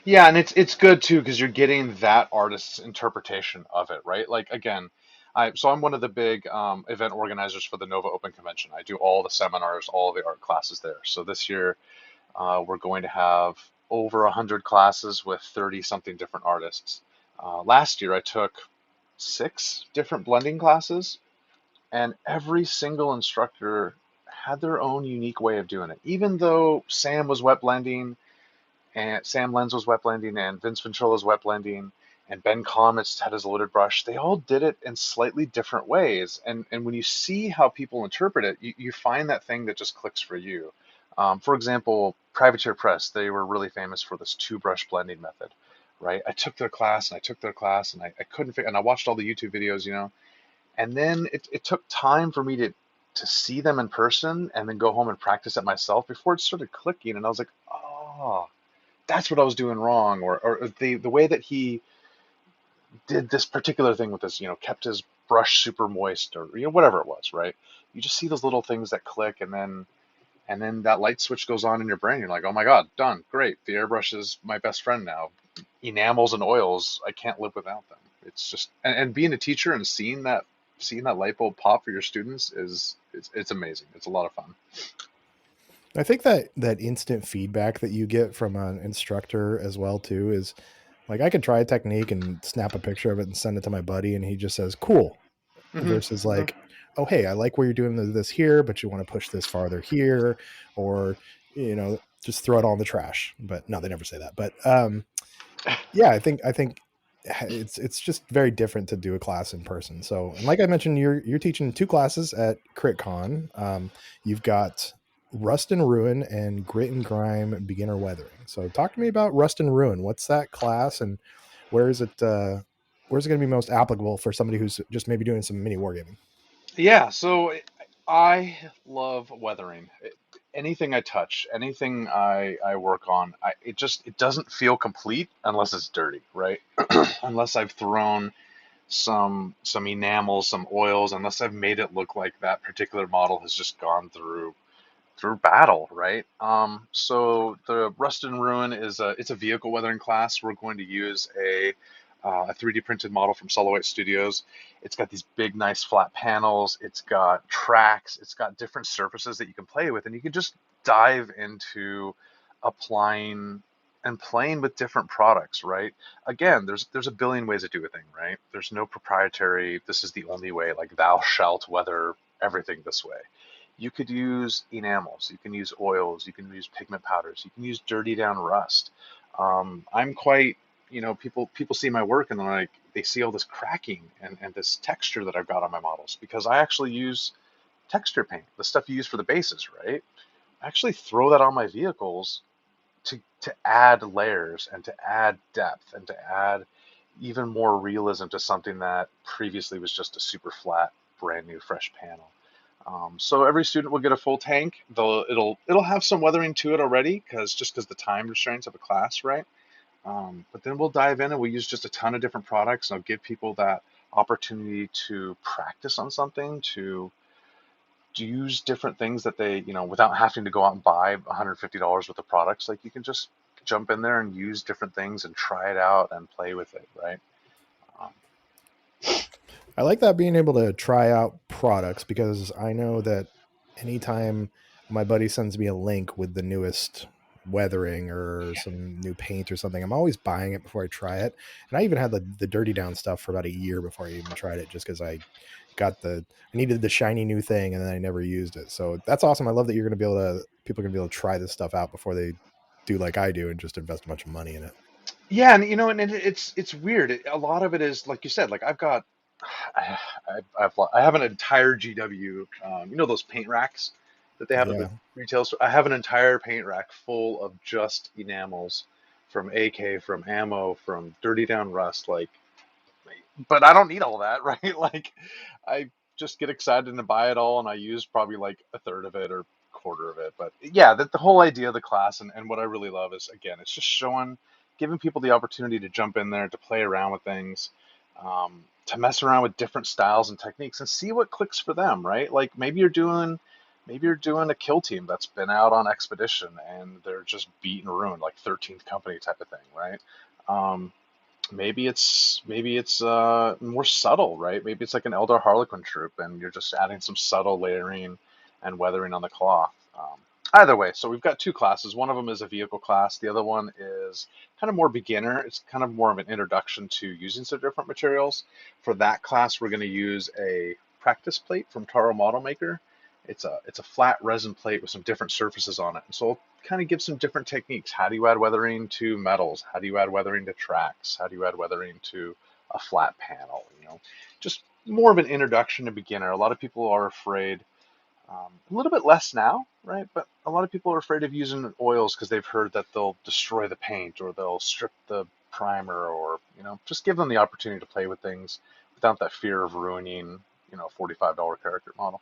Yeah, and it's good too because you're getting that artist's interpretation of it, right? Like again, I'm one of the big event organizers for the Nova Open Convention. I do all the seminars, all the art classes there. So this year we're going to have over 100 classes with 30 something different artists. Last year I took 6 different blending classes, and every single instructor had their own unique way of doing it. Even though Sam was wet blending, and Sam Lenz was wet blending, and Vince Ventrilla was wet blending, and Ben Comets had his loaded brush. They all did it in slightly different ways, and when you see how people interpret it, you find that thing that just clicks for you. For example, Privateer Press, they were really famous for this two-brush blending method, right? I took their class and I took their class and I couldn't figure, and I watched all the YouTube videos, and then it took time for me to see them in person and then go home and practice it myself before it started clicking, and I was like, oh, that's what I was doing wrong, or the way that he did this particular thing with this, kept his brush super moist, or whatever it was, right? You just see those little things that click, and then that light switch goes on in your brain. You're like, oh my god, done, great. The airbrush is my best friend now. Enamels and oils, I can't live without them. It's just, and being a teacher and seeing that light bulb pop for your students it's amazing. It's a lot of fun. I think that instant feedback that you get from an instructor as well too is like, I could try a technique and snap a picture of it and send it to my buddy, and he just says cool, Hmm. versus Hmm. like, oh hey, I like where you're doing this here, but you want to push this farther here, or you know just throw it all in the trash. But no, they never say that. But yeah, I think it's just very different to do a class in person. So, and like I mentioned, you're teaching 2 classes at CritCon. You've got Rust and Ruin and Grit and Grime Beginner Weathering. So, talk to me about Rust and Ruin. What's that class, and where is it? Where's it going to be most applicable for somebody who's just maybe doing some mini wargaming? Yeah, so I love weathering. Anything I touch, anything I work on, it doesn't feel complete unless it's dirty, right? Unless I've thrown some enamels, some oils, unless I've made it look like that particular model has just gone through battle, right? So the Rust and Ruin it's a vehicle weathering class. We're going to use a 3D printed model from Solid White Studios. It's got these big, nice flat panels. It's got tracks. It's got different surfaces that you can play with, and you can just dive into applying and playing with different products, right? Again, there's a billion ways to do a thing, right? There's no proprietary. This is the only way. Like thou shalt weather everything this way. You could use enamels, you can use oils, you can use pigment powders, you can use dirty down rust. I'm quite, people see my work and they're like, they see all this cracking and this texture that I've got on my models because I actually use texture paint, the stuff you use for the bases, right? I actually throw that on my vehicles to add layers and to add depth and to add even more realism to something that previously was just a super flat, brand new, fresh panel. So every student will get a full tank. It'll have some weathering to it already, because the time restraints of a class, right? But then we'll dive in and we'll use just a ton of different products, and I'll give people that opportunity to practice on something, to use different things that they, without having to go out and buy $150 worth of products. Like you can just jump in there and use different things and try it out and play with it, right? Um, I like that, being able to try out products, because I know that anytime my buddy sends me a link with the newest weathering or some new paint or something, I'm always buying it before I try it. And I even had the dirty down stuff for about a year before I even tried it, just because I needed the shiny new thing and then I never used it. So that's awesome. I love that people are gonna be able to try this stuff out before they do like I do and just invest a bunch of money in it. Yeah, and it's weird. A lot of it is like you said. Like I've got, I have an entire GW. Those paint racks that they have at the Yeah. retail store. I have an entire paint rack full of just enamels from AK, from ammo, from dirty down rust. Like, but I don't need all that, right? Like, I just get excited and buy it all, and I use probably like a third of it or quarter of it. But yeah, the whole idea of the class and what I really love is, again, it's just giving people the opportunity to jump in there, to play around with things, to mess around with different styles and techniques and see what clicks for them, right? Like maybe you're doing a kill team that's been out on expedition and they're just beaten ruined, like 13th company type of thing, right? Um, maybe it's more subtle, right? Maybe it's like an Eldar Harlequin troop, and you're just adding some subtle layering and weathering on the cloth. Either way, so we've got 2 classes. One of them is a vehicle class. The other one is kind of more beginner. It's kind of more of an introduction to using some different materials. For that class, we're going to use a practice plate from Taro Model Maker. It's a flat resin plate with some different surfaces on it. So I'll kind of give some different techniques. How do you add weathering to metals? How do you add weathering to tracks? How do you add weathering to a flat panel? Just more of an introduction to beginner. A lot of people are afraid, a little bit less now, right? But a lot of people are afraid of using oils because they've heard that they'll destroy the paint or they'll strip the primer, or just give them the opportunity to play with things without that fear of ruining, a $45 character model.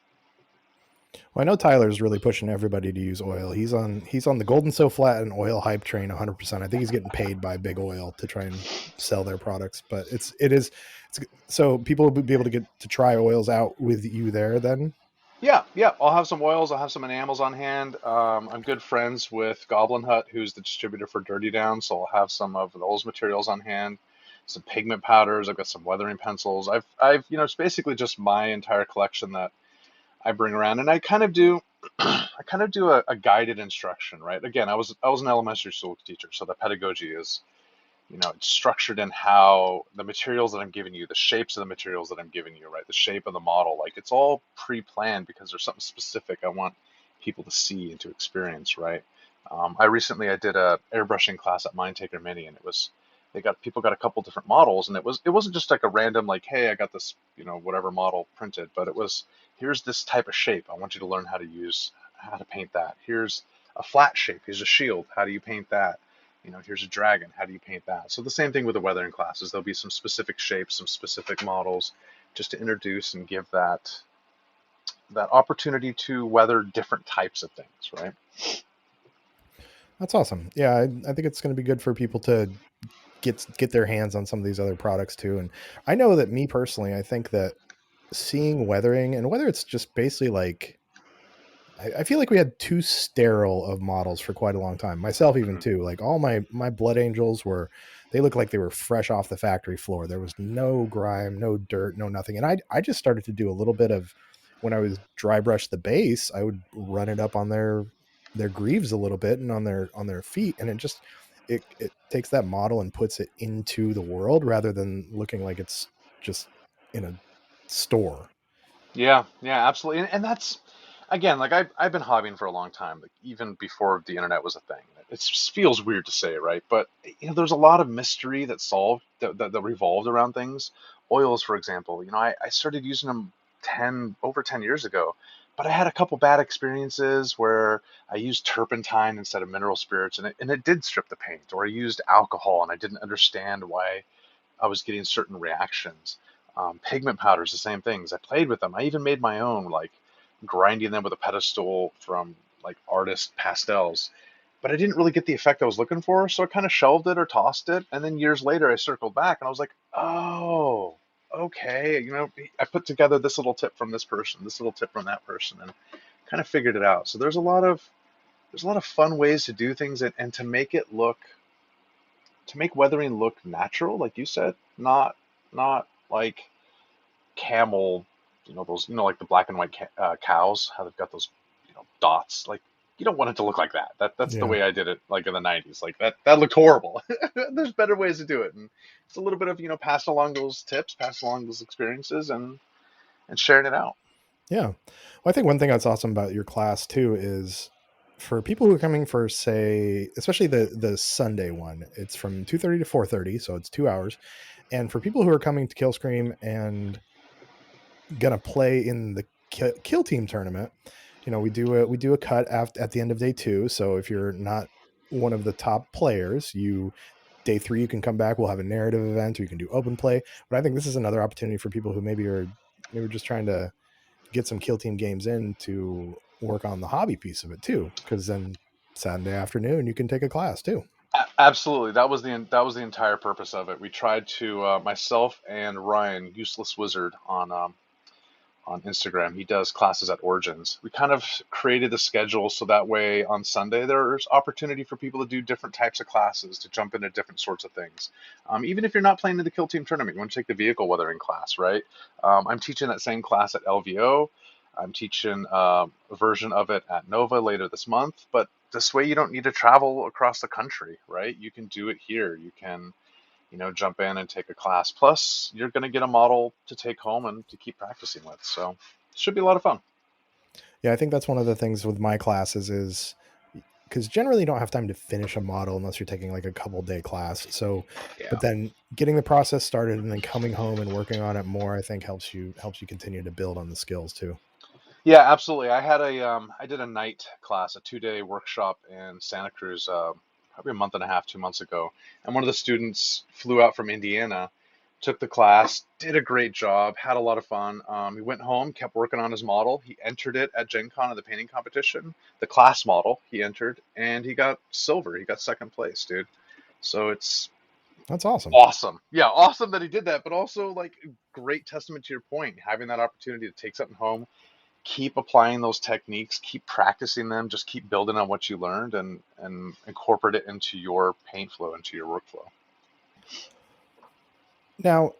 Well, I know Tyler's really pushing everybody to use oil. He's on the Golden So Flat and oil hype train 100%. I think he's getting paid by Big Oil to try and sell their products. But it's so people will be able to get to try oils out with you there then. Yeah, yeah. I'll have some oils. I'll have some enamels on hand. I'm good friends with Goblin Hut, who's the distributor for Dirty Down, so I'll have some of those materials on hand. Some pigment powders. I've got some weathering pencils. It's basically just my entire collection that I bring around, and I kind of do, I kind of do a guided instruction, right? Again, I was an elementary school teacher, so the pedagogy is, it's structured in how the materials that I'm giving you, the shapes of the materials that I'm giving you, right? The shape of the model, like it's all pre-planned because there's something specific I want people to see and to experience, right? I did a airbrushing class at Mindtaker Mini, and it was people got a couple different models, and it wasn't just like a random like, hey, I got this whatever model printed, but it was, here's this type of shape. I want you to learn how to paint that. Here's a flat shape. Here's a shield. How do you paint that? Here's a dragon. How do you paint that? So the same thing with the weathering classes. There'll be some specific shapes, some specific models, just to introduce and give that opportunity to weather different types of things, right? That's awesome. Yeah, I think it's going to be good for people to get their hands on some of these other products too. And I know that me personally, I think that seeing weathering, and whether it's just basically like I feel like we had too sterile of models for quite a long time. Myself, even Hmm. too. Like all my blood angels were, they looked like they were fresh off the factory floor. There was no grime, no dirt, no nothing. And I just started to do a little bit of, when I was dry brush the base, I would run it up on their greaves a little bit and on their feet, and it takes that model and puts it into the world rather than looking like it's just in a store. Yeah, yeah, absolutely. And that's, again, like I've been hobbying for a long time, like even before the internet was a thing. It just feels weird to say, right? But there's a lot of mystery that revolved around things. Oils, for example, I started using them 10 years ago, but I had a couple bad experiences where I used turpentine instead of mineral spirits, and it did strip the paint, or I used alcohol and I didn't understand why I was getting certain reactions. Pigment powders, the same things. I played with them. I even made my own, like grinding them with a pedestal from like artist pastels. But I didn't really get the effect I was looking for, so I kind of shelved it or tossed it. And then years later, I circled back and I was like, oh, okay. I put together this little tip from this person, this little tip from that person, and kind of figured it out. So there's a lot of fun ways to do things, and to make weathering look natural, like you said, not like camel, those, like the black and white cows, how they've got those, dots. Like, you don't want it to look like that. That's the Yeah. way I did it, like in the '90s. Like that looked horrible. There's better ways to do it, and it's a little bit of pass along those tips, pass along those experiences, and sharing it out. Yeah. Well, I think one thing that's awesome about your class too is for people who are coming for, say, especially the Sunday one, it's from 2:30 to 4:30, so it's 2 hours. And for people who are coming to Kill Scream and gonna play in the kill team tournament, we do a cut at the end of day two. So if you're not one of the top players, day three you can come back. We'll have a narrative event, or you can do open play. But I think this is another opportunity for people who maybe just trying to get some kill team games in to work on the hobby piece of it too, because then Saturday afternoon you can take a class too. Absolutely, that was the entire purpose of it. We tried to, myself and Ryan, Useless Wizard, on Instagram. He does classes at Origins. We kind of created the schedule so that way on Sunday there's opportunity for people to do different types of classes, to jump into different sorts of things. Even if you're not playing in the Kill Team tournament, you want to take the vehicle weathering class, right? I'm teaching that same class at LVO. I'm teaching a version of it at Nova later this month, but this way you don't need to travel across the country, right? You can do it here. You can jump in and take a class. Plus, you're going to get a model to take home and to keep practicing with. So it should be a lot of fun. Yeah, I think that's one of the things with my classes is because generally you don't have time to finish a model unless you're taking like a couple day class. So, Yeah. but then getting the process started and then coming home and working on it more, I think helps you continue to build on the skills too. Yeah, absolutely. I did a night class, a 2-day workshop in Santa Cruz, probably a month and a half, 2 months ago. And one of the students flew out from Indiana, took the class, did a great job, had a lot of fun. He went home, kept working on his model. He entered it at Gen Con in the painting competition, the class model he entered, and he got silver. He got second place, dude. So it's That's awesome. awesome. Yeah, awesome that he did that, but also like great testament to your point, having that opportunity to take something home, keep applying those techniques, keep practicing them, just keep building on what you learned, and incorporate it into your paint flow, into your workflow. Now,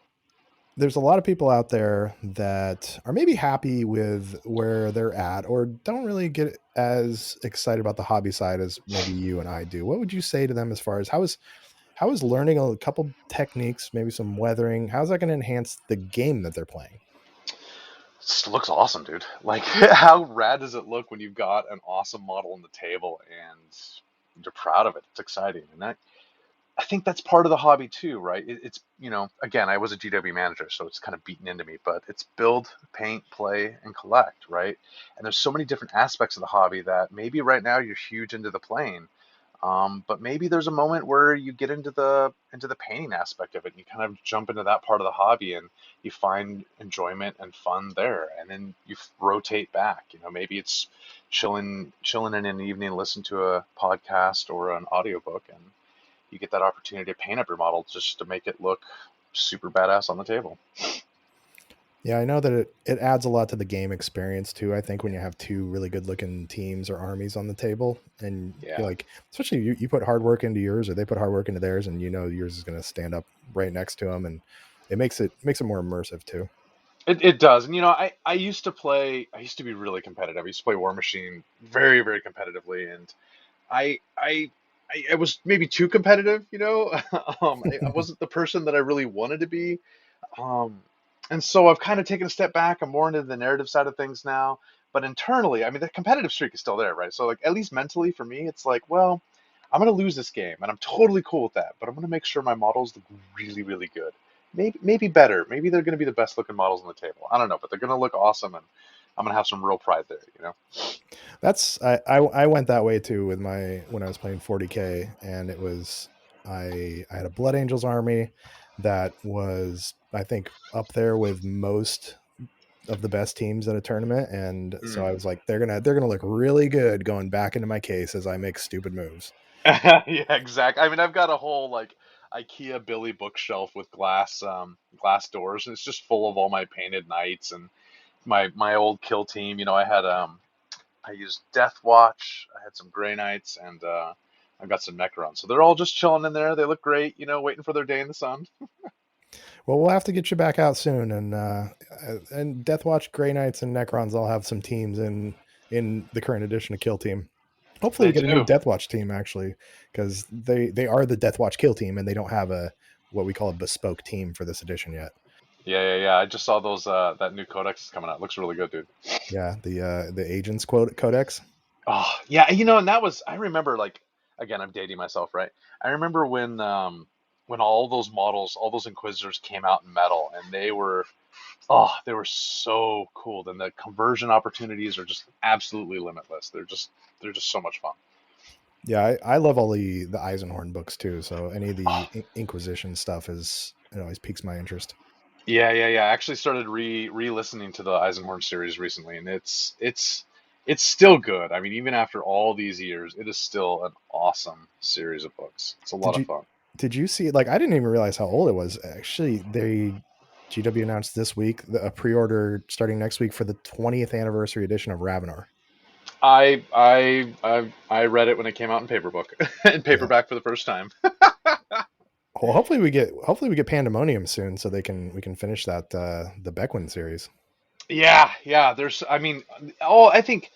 there's a lot of people out there that are maybe happy with where they're at or don't really get as excited about the hobby side as maybe you and I do. What would you say to them as far as how is learning a couple techniques, maybe some weathering, how's that going to enhance the game that they're playing? It looks awesome, dude. Like, how rad does it look when you've got an awesome model on the table, and you're proud of it. It's exciting, and I think that's part of the hobby too, right? It's, again, I was a GW manager, so it's kind of beaten into me, but it's build, paint, play, and collect, right? And there's so many different aspects of the hobby that maybe right now you're huge into the playing, but maybe there's a moment where you get into the painting aspect of it, and you kind of jump into that part of the hobby, and you find enjoyment and fun there, and then you rotate back. Maybe it's chilling in an evening, listen to a podcast or an audiobook, and you get that opportunity to paint up your model just to make it look super badass on the table. Yeah, I know that it adds a lot to the game experience too. I think when you have two really good looking teams or armies on the table, and Yeah. you like, especially you put hard work into yours, or they put hard work into theirs, and yours is going to stand up right next to them, and it makes it more immersive too. It does. And I used to be really competitive. I used to play War Machine very, very competitively, and I I I was maybe too competitive, I wasn't the person that I really wanted to be. Um, and so I've kind of taken a step back. I'm more into the narrative side of things now. But internally, I mean, the competitive streak is still there, right? So, like, at least mentally for me, it's like, well, I'm going to lose this game, and I'm totally cool with that. But I'm going to make sure my models look really, really good. Maybe better. Maybe they're going to be the best looking models on the table. I don't know, but they're going to look awesome, and I'm going to have some real pride there. I went that way too with my when I was playing 40K, and it was I had a Blood Angels army that was, I think, up there with most of the best teams at a tournament, and so I Mm. was like, they're gonna look really good going back into my case as I make stupid moves. Yeah, exactly. I mean, I've got a whole like IKEA Billy bookshelf with glass doors, and it's just full of all my painted knights and my old kill team. I used Death Watch, I had some Grey Knights, and I've got some Necrons. So they're all just chilling in there. They look great, waiting for their day in the sun. Well, we'll have to get you back out soon, and Deathwatch, Grey Knights, and Necrons all have some teams in the current edition of Kill Team. Hopefully, They we get a new do. Deathwatch team actually, because they are the Deathwatch Kill Team, and they don't have a what we call a bespoke team for this edition yet. Yeah, yeah, yeah. I just saw those that new codex is coming out. Looks really good, dude. Yeah, the Agents Codex. Oh, yeah, and that was I remember like again, I'm dating myself, right? I remember when all those models, all those Inquisitors came out in metal, and they were so cool. And the conversion opportunities are just absolutely limitless. They're just so much fun. Yeah, I love all the Eisenhorn books too. So any of the Inquisition stuff is it always piques my interest. Yeah, yeah, yeah. I actually started re-listening to the Eisenhorn series recently, and it's still good. I mean, even after all these years, it is still an awesome series of books. It's a lot Did of you fun. did you see, like, I didn't even realize how old it was. Actually, they GW announced this week a pre-order starting next week for the 20th anniversary edition of Ravenor. I read it when it came out in in Yeah. paperback for the first time. Well, hopefully we get Pandemonium soon so we can finish that the Beckwin series. Yeah, yeah. I mean, oh, I think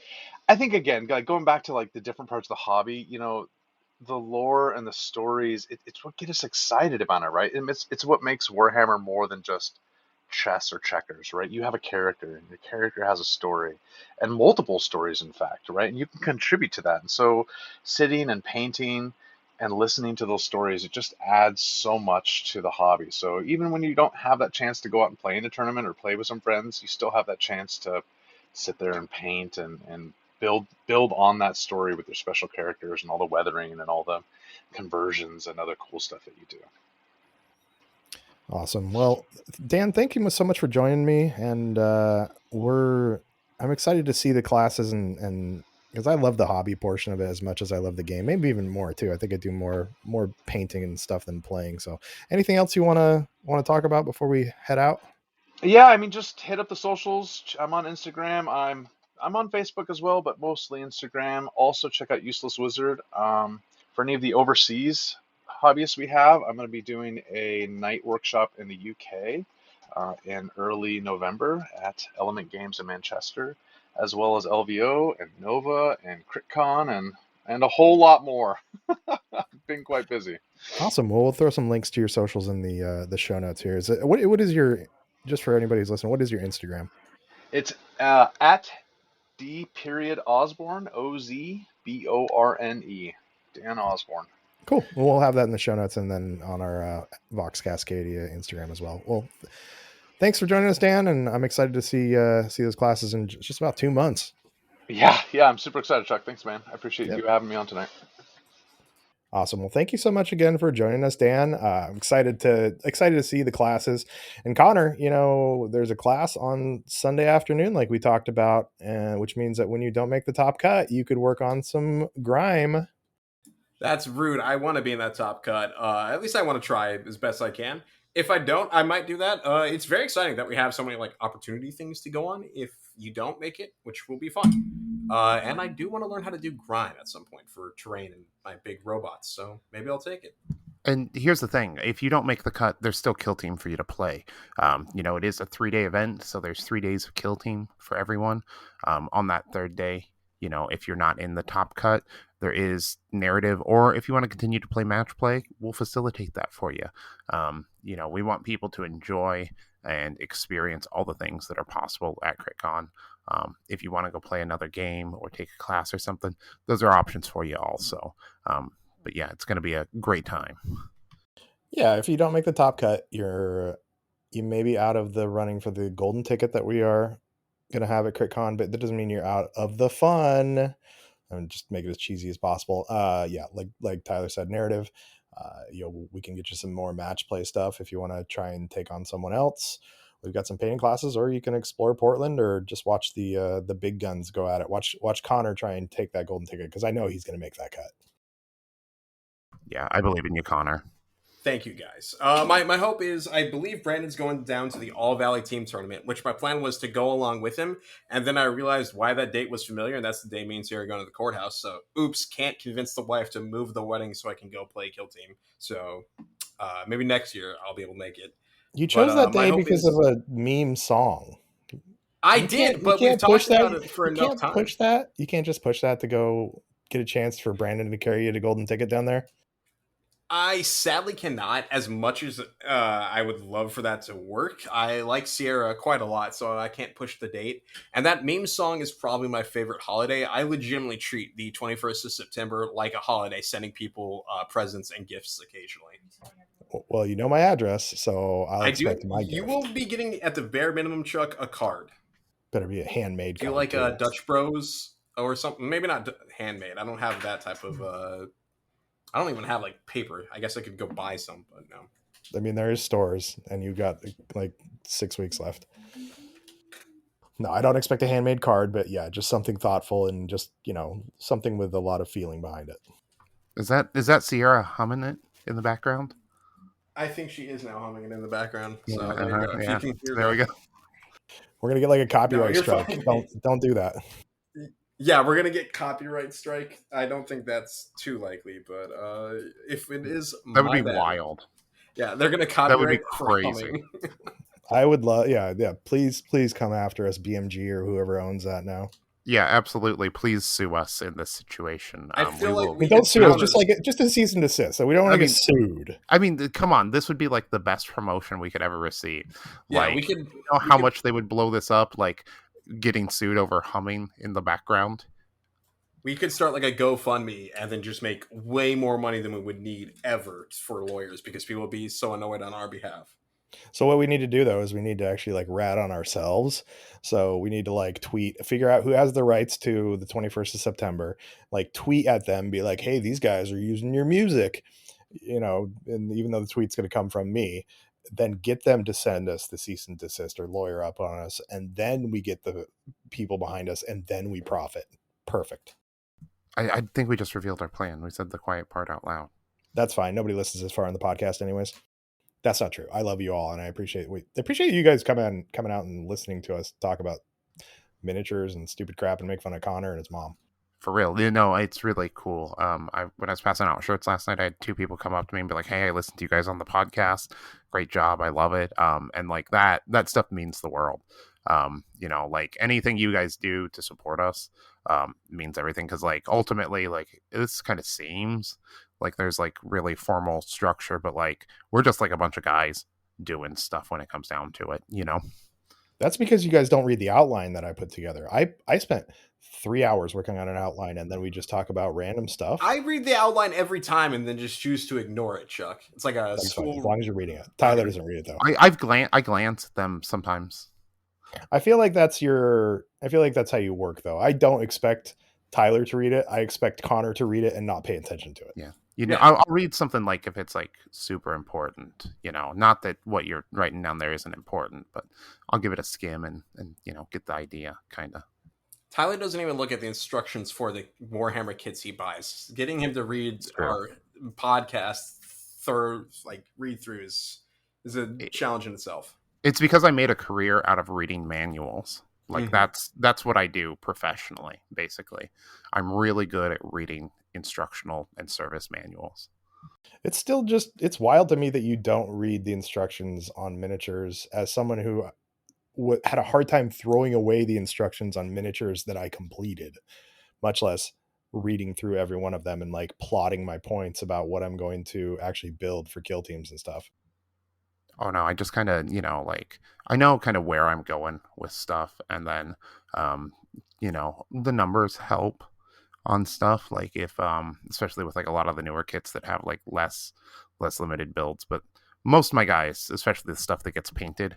again, like going back to like the different parts of the hobby, the lore and the stories, it's what get us excited about it, right? And it's what makes Warhammer more than just chess or checkers, right? You have a character, and your character has a story, and multiple stories, in fact, right? And you can contribute to that. And so, sitting and painting and listening to those stories, it just adds so much to the hobby. So even when you don't have that chance to go out and play in a tournament or play with some friends, you still have that chance to sit there and paint and build on that story with your special characters and all the weathering and all the conversions and other cool stuff that you do. Awesome. Well, Dan, thank you so much for joining me, and I'm excited to see the classes and because I love the hobby portion of it as much as I love the game, maybe even more too. I think I do more painting and stuff than playing. So, anything else you want to talk about before we head out? Yeah, I mean, just hit up the socials. I'm on Instagram. I'm on Facebook as well, but mostly Instagram. Also, check out Useless Wizard. For any of the overseas hobbyists we have, I'm going to be doing a night workshop in the UK in early November at Element Games in Manchester, as well as LVO and Nova and CritCon and a whole lot more. Been quite busy. Awesome. Well, we'll throw some links to your socials in the show notes here. What is your, just for anybody who's listening? What is your Instagram? It's at D period Osborne, Ozborne. Dan Osborne. Cool. We'll have that in the show notes and then on our Vox Cascadia Instagram as well. Well, thanks for joining us, Dan, and I'm excited to see those classes in just about 2 months. Yeah, I'm super excited, Chuck. Thanks, man. I appreciate Yep. you having me on tonight. Awesome. Well, thank you so much again for joining us, Dan. I'm excited to see the classes. And Connor, there's a class on Sunday afternoon, like we talked about, which means that when you don't make the top cut, you could work on some grime. That's rude. I want to be in that top cut. At least I want to try as best I can. If I don't, I might do that. It's very exciting that we have so many like opportunity things to go on. If you don't make it, which will be fun. And I do want to learn how to do grime at some point for terrain and my big robots. So maybe I'll take it. And here's the thing: if you don't make the cut, there's still Kill Team for you to play. It is a 3-day event, so there's 3 days of Kill Team for everyone. On that third day, if you're not in the top cut, there is narrative, or if you want to continue to play match play, we'll facilitate that for you. We want people to enjoy and experience all the things that are possible at CRITCon. If you want to go play another game or take a class or something, those are options for you also. But yeah, it's going to be a great time. Yeah, if you don't make the top cut, you may be out of the running for the golden ticket that we are going to have at CritCon, but that doesn't mean you're out of the fun. And just make it as cheesy as possible. Like Tyler said, narrative. We can get you some more match play stuff if you want to try and take on someone else. We've got some painting classes, or you can explore Portland, or just watch the big guns go at it. Watch Connor try and take that golden ticket, because I know he's going to make that cut. Yeah, I believe in you, Connor. Thank you, guys. My hope is, I believe Brandon's going down to the All Valley Team Tournament, which my plan was to go along with him, and then I realized why that date was familiar, and that's the day me and Sierra are going to the courthouse. So, oops, can't convince the wife to move the wedding so I can go play Kill Team. So, maybe next year I'll be able to make it. You chose that day because of a meme song. I did, but we've talked about it for enough time. Push that. You can't just push that to go get a chance for Brandon to carry you to golden ticket down there. I sadly cannot, as much as I would love for that to work. I like Sierra quite a lot, so I can't push the date. And that meme song is probably my favorite holiday. I legitimately treat the 21st of September like a holiday, sending people presents and gifts occasionally. Well, you know my address, so I'll expect my gift. You will be getting, at the bare minimum, Chuck, a card. Better be a handmade card. Do you like Dutch Bros or something? Maybe not handmade. I don't have that type of... I don't even have like paper. I guess I could go buy some, but no. I mean, there is stores, and you've got like 6 weeks left. No, I don't expect a handmade card, but yeah, just something thoughtful and just, something with a lot of feeling behind it. Is that Sierra humming it in the background? I think she is now humming it in the background. So there we go. We're gonna get like a copyright strike. Don't do that. Yeah, we're gonna get copyright strike. I don't think that's too likely, but if it is, that would be wild. Yeah, they're gonna copyright. That would be crazy. I would love. Yeah. Please come after us, BMG or whoever owns that now. Yeah, absolutely. Please sue us in this situation. I feel like we don't sue us. Just a cease and desist. So we don't want to get sued. I mean, come on. This would be like the best promotion we could ever receive. Yeah, like, how much they would blow this up. Like, getting sued over humming in the background. We could start like a GoFundMe and then just make way more money than we would need ever for lawyers, because people would be so annoyed on our behalf. So what we need to do though is we need to actually like rat on ourselves. So we need to like figure out who has the rights to the 21st of September, like tweet at them, be like, hey, these guys are using your music, and even though the tweet's going to come from me, then get them to send us the cease and desist or lawyer up on us. And then we get the people behind us, and then we profit. Perfect. I think we just revealed our plan. We said the quiet part out loud. That's fine. Nobody listens this far in the podcast anyways. That's not true. I love you all, and I appreciate you guys coming out and listening to us talk about miniatures and stupid crap and make fun of Connor and his mom. For real, it's really cool. When I was passing out shirts last night, I had 2 people come up to me and be like, "Hey, I listened to you guys on the podcast. Great job, I love it." And like that stuff means the world. Like anything you guys do to support us means everything, because like ultimately, like this kind of seems like there's like really formal structure, but like we're just like a bunch of guys doing stuff when it comes down to it. That's because you guys don't read the outline that I put together. I spent 3 hours working on an outline, and then we just talk about random stuff. I read the outline every time and then just choose to ignore it, Chuck. It's like a That's fine as school. long as you're reading it. Tyler Okay. doesn't read it though. I glance at them sometimes. I feel like that's how you work though. I don't expect Tyler to read it. I expect Connor to read it and not pay attention to it. Yeah. Yeah. I'll read something like if it's like super important, not that what you're writing down there isn't important, but I'll give it a skim and get the idea kind of. Tyler doesn't even look at the instructions for the Warhammer kits he buys. Getting him to read our podcast read throughs is a challenge in itself. It's because I made a career out of reading manuals. Like Mhm. that's what I do professionally, basically. I'm really good at reading instructional and service manuals. It's still it's wild to me that you don't read the instructions on miniatures as someone who had a hard time throwing away the instructions on miniatures that I completed, much less reading through every one of them and like plotting my points about what I'm going to actually build for kill teams and stuff. Oh no, I just kind of, like I know kind of where I'm going with stuff, and then the numbers help on stuff, like if especially with like a lot of the newer kits that have like less limited builds, but most of my guys, especially the stuff that gets painted,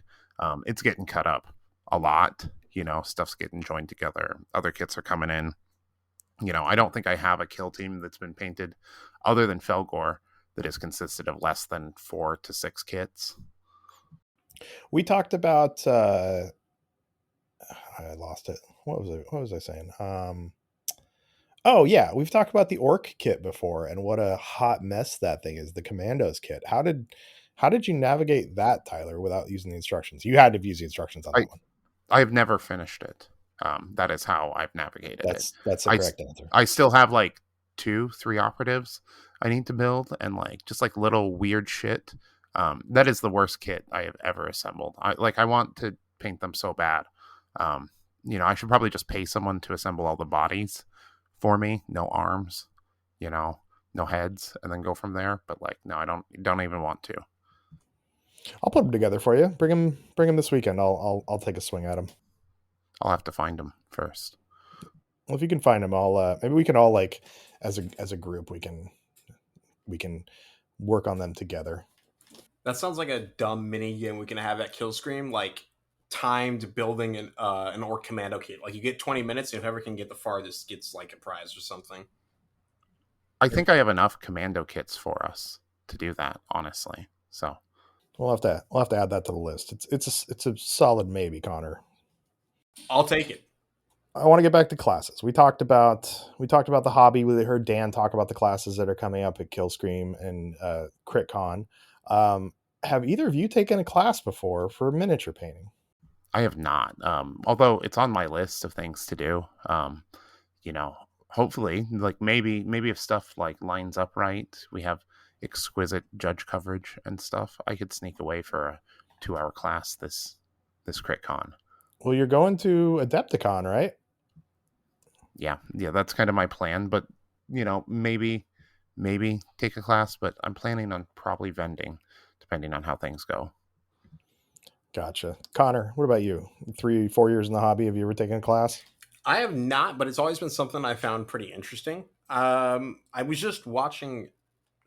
it's getting cut up a lot. Stuff's getting joined together, other kits are coming in. I don't think I have a kill team that's been painted other than Felgor that has consisted of less than 4 to 6 kits. We talked about I lost it. What was I saying? Oh yeah, we've talked about the orc kit before and what a hot mess that thing is, the commandos kit. How did you navigate that, Tyler, without using the instructions? You had to use the instructions on I that one. I've never finished it. That is how I've navigated it. That's the I correct answer. I still have like 2-3 operatives I need to build, and like just like little weird shit. That is the worst kit I have ever assembled. I want to paint them so bad. Um, I should probably just pay someone to assemble all the bodies for me. No arms, no heads, and then go from there. But like, no, I don't even want to. I'll put them together for you. Bring them this weekend. I'll take a swing at them. I'll have to find them first. Well, if you can find them, I'll maybe we can all like as a group we can work on them together. That sounds like a dumb mini game we can have at Killscream, like timed building an orc commando kit. Like you get 20 minutes, and whoever can get the farthest gets like a prize or something. I think I have enough commando kits for us to do that, honestly. So We'll have to add that to the list. It's a solid maybe, Connor. I'll take it. I want to get back to classes. We talked about the hobby. We heard Dan talk about the classes that are coming up at Killscream and CritCon. Have either of you taken a class before for miniature painting? I have not. Although it's on my list of things to do. Hopefully, like maybe if stuff like lines up right, we have exquisite judge coverage and stuff, I could sneak away for a 2-hour class this CritCon. Well, you're going to Adepticon, right? Yeah, that's kind of my plan. But maybe take a class. But I'm planning on probably vending, depending on how things go. Gotcha. Connor, what about you? 3-4 years in the hobby. Have you ever taken a class? I have not, but it's always been something I found pretty interesting. I was just watching.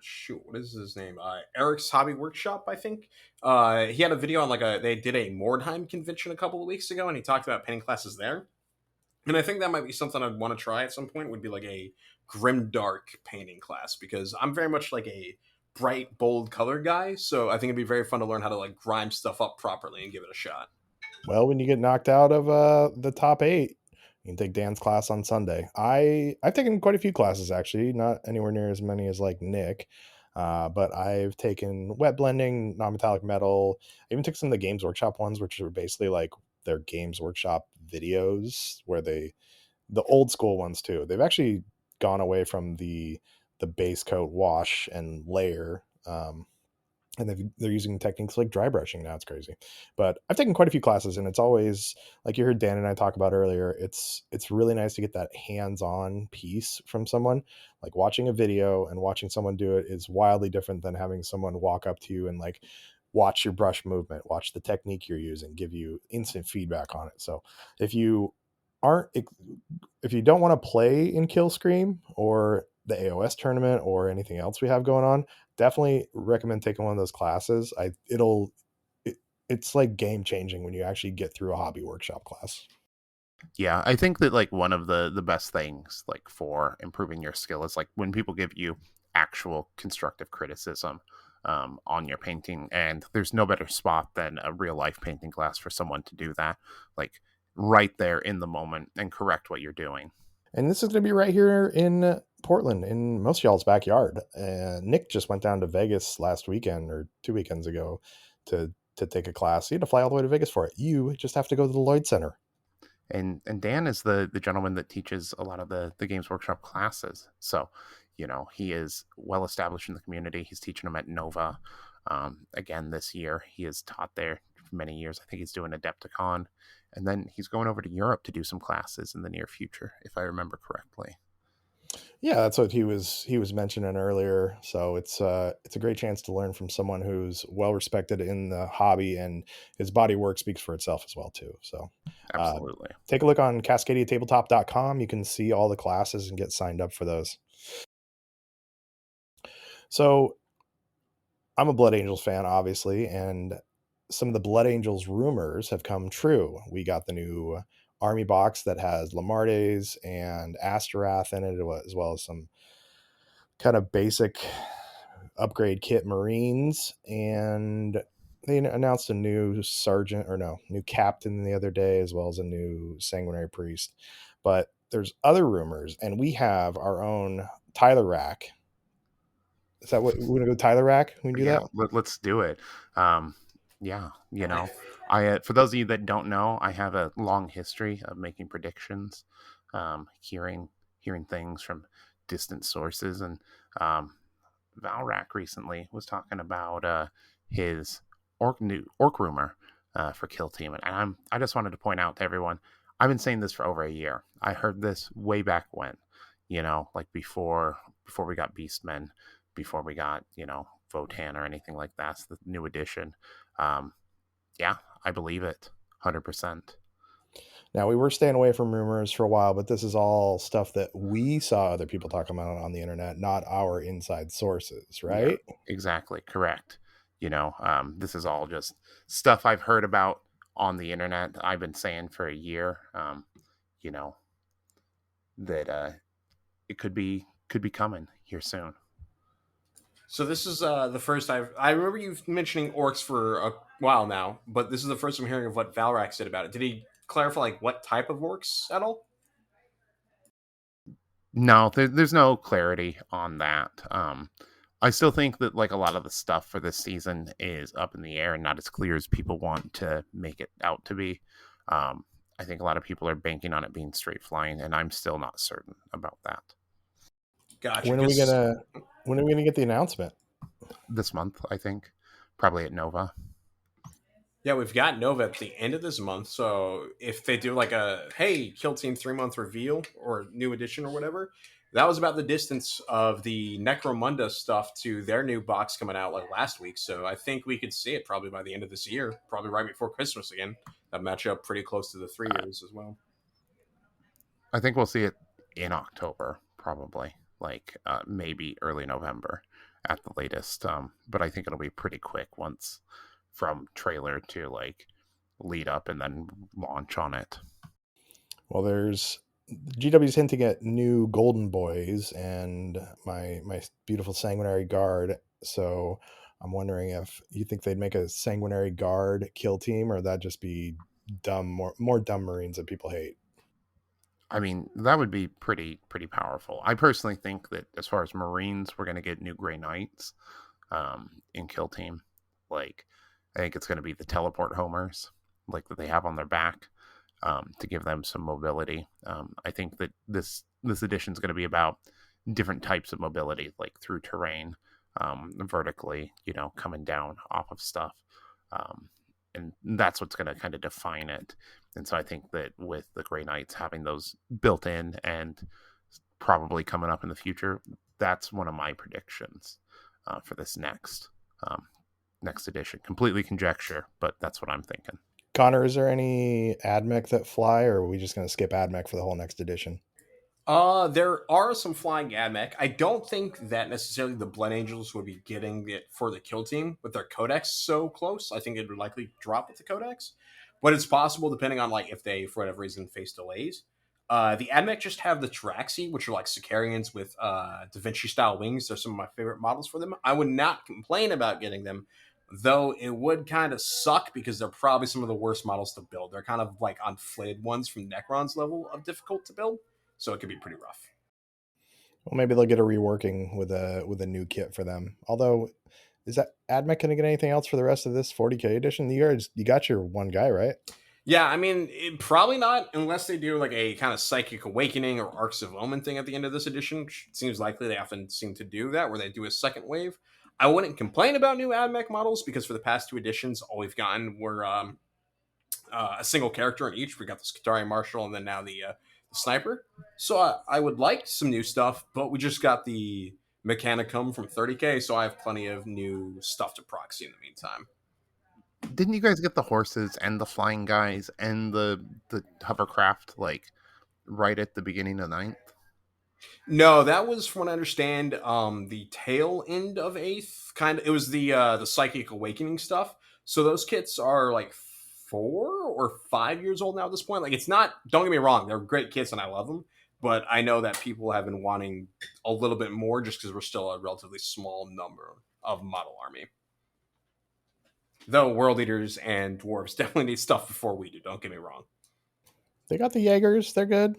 Shoot, what is his name? Eric's Hobby Workshop, I think. He had a video on they did a Mordheim convention a couple of weeks ago, and he talked about painting classes there. And I think that might be something I'd want to try at some point. Would be like a grimdark painting class, because I'm very much like a bright, bold color guy. So I think it'd be very fun to learn how to like grime stuff up properly and give it a shot. Well, when you get knocked out of the top 8, you can take Dan's class on Sunday. I've taken quite a few classes actually, not anywhere near as many as like Nick, but I've taken wet blending, non-metallic metal. I even took some of the Games Workshop ones, which are basically like their Games Workshop videos, where the old school ones too. They've actually gone away from the base coat wash and layer. And they're using techniques like dry brushing now. It's crazy, but I've taken quite a few classes, and it's always like you heard Dan and I talk about earlier. It's really nice to get that hands-on piece from someone. Like watching a video and watching someone do it is wildly different than having someone walk up to you and like watch your brush movement, watch the technique you're using, give you instant feedback on it. So if you aren't, if you don't want to play in Kill Scream or the AOS tournament or anything else we have going on, definitely recommend taking one of those classes. It's like game changing when you actually get through a hobby workshop class. Yeah, I think that like one of the best things like for improving your skill is like when people give you actual constructive criticism on your painting, and there's no better spot than a real life painting class for someone to do that, like right there in the moment and correct what you're doing. And this is going to be right here in Portland, in most of y'all's backyard. Nick just went down to Vegas last weekend or 2 weekends ago to take a class. He had to fly all the way to Vegas for it. You just have to go to the Lloyd Center. And Dan is the gentleman that teaches a lot of the Games Workshop classes. So, he is well established in the community. He's teaching them at Nova. Again, this year, he has taught there for many years. I think he's doing Adepticon. And then he's going over to Europe to do some classes in the near future, if I remember correctly. Yeah, that's what he was mentioning earlier. So it's a great chance to learn from someone who's well respected in the hobby, and his body work speaks for itself as well too. So uh, Absolutely. take a look on cascadiatabletop.com. You can see all the classes and get signed up for those. So I'm a Blood Angels fan, obviously, and some of the Blood Angels rumors have come true. We got the new army box that has Lamardes and Asterath in it, as well as some kind of basic upgrade kit Marines. And they announced a new sergeant, or no, new captain the other day, as well as a new sanguinary priest. But there's other rumors, and we have our own Tyler Rack. Is that what we're gonna go Tyler Rack? We can do Yeah, that. let's do it. Um, yeah, I for those of you that don't know, I have a long history of making predictions, hearing things from distant sources, and um, Valrak recently was talking about his orc rumor for Kill Team, and I just wanted to point out to everyone, I've been saying this for over a year. I heard this way back when, like before we got Beastmen, before we got Votan or anything like that. It's the new edition. Um, yeah, I believe it, 100%. Now, we were staying away from rumors for a while, but this is all stuff that we saw other people talking about on the internet, not our inside sources, Yeah, right? exactly. Correct. This is all just stuff I've heard about on the internet. I've been saying for a year, you know, that it could be coming here soon. So this is the first I remember you mentioning orcs for a while now, but this is the first I'm hearing of what Valrak said about it. Did he clarify like what type of orcs at all? No, there's no clarity on that. I still think that like a lot of the stuff for this season is up in the air and not as clear as people want to make it out to be. I think a lot of people are banking on it being straight flying, and I'm still not certain about that. Gotcha. When are we Because gonna when are we gonna get the announcement? This month, I think, probably at Nova. yeah, we've got Nova at the end of this month. So if they do like a hey Kill Team 3 month reveal or new edition or whatever, that was about the distance of the Necromunda stuff to their new box coming out like last week. So I think we could see it probably by the end of this year, probably right before Christmas again. That match up pretty close to the 3 years as well. I think we'll see it in October, probably, like maybe early November at the latest. But I think it'll be pretty quick once from trailer to like lead up and then launch on it. Well, there's GW's hinting at new Golden Boys and my beautiful Sanguinary Guard. So I'm wondering if you think they'd make a Sanguinary Guard kill team, or that just be dumb, more dumb Marines that people hate. I mean, that would be pretty powerful. I personally think that as far as Marines, we're going to get new Grey Knights in Kill Team. Like, I think it's going to be the teleport homers, like that they have on their back, to give them some mobility. I think that this edition is going to be about different types of mobility, like through terrain, vertically, coming down off of stuff. Um, and that's what's going to kind of define it. And so I think that with the Grey Knights having those built in and probably coming up in the future, that's one of my predictions for this next edition. Completely conjecture, but that's what I'm thinking. Connor, is there any AdMech that fly, or are we just going to skip AdMech for the whole next edition? There are some flying AdMech. I don't think that necessarily the Blood Angels would be getting it for the kill team with their codex so close. I think it would likely drop with the codex, but it's possible depending on like if they for whatever reason face delays. The AdMech just have the Traxi, which are like Sicarians with Da Vinci style wings. They're some of my favorite models for them. I would not complain about getting them, though it would kind of suck because they're probably some of the worst models to build. They're kind of like on flayed ones from Necron's level of difficult to build, so it could be pretty rough. Well, maybe they'll get a reworking with a new kit for them. Although, is that AdMech going to get anything else for the rest of this 40K edition? You got your one guy, right? Yeah, I mean, probably not unless they do like a kind of psychic awakening or arcs of omen thing at the end of this edition. Which seems likely they often seem to do that, where they do a second wave. I wouldn't complain about new AdMech models because for the past two editions, all we've gotten were a single character in each. We got the Skitari Marshal and then now the Sniper. So I would like some new stuff, but we just got the Mechanicum from 30K, so I have plenty of new stuff to proxy in the meantime. Didn't you guys get the horses and the flying guys and the hovercraft like right at the beginning of ninth? No, that was from what I understand, the tail end of eighth. Kind of, it was the psychic awakening stuff. So those kits are like 4 or 5 years old now at this point. Like it's not. Don't get me wrong, they're great kits and I love them. But I know that people have been wanting a little bit more just because we're still a relatively small number of model army. Though world eaters and dwarves definitely need stuff before we do. Don't get me wrong. They got the Jaegers. They're good.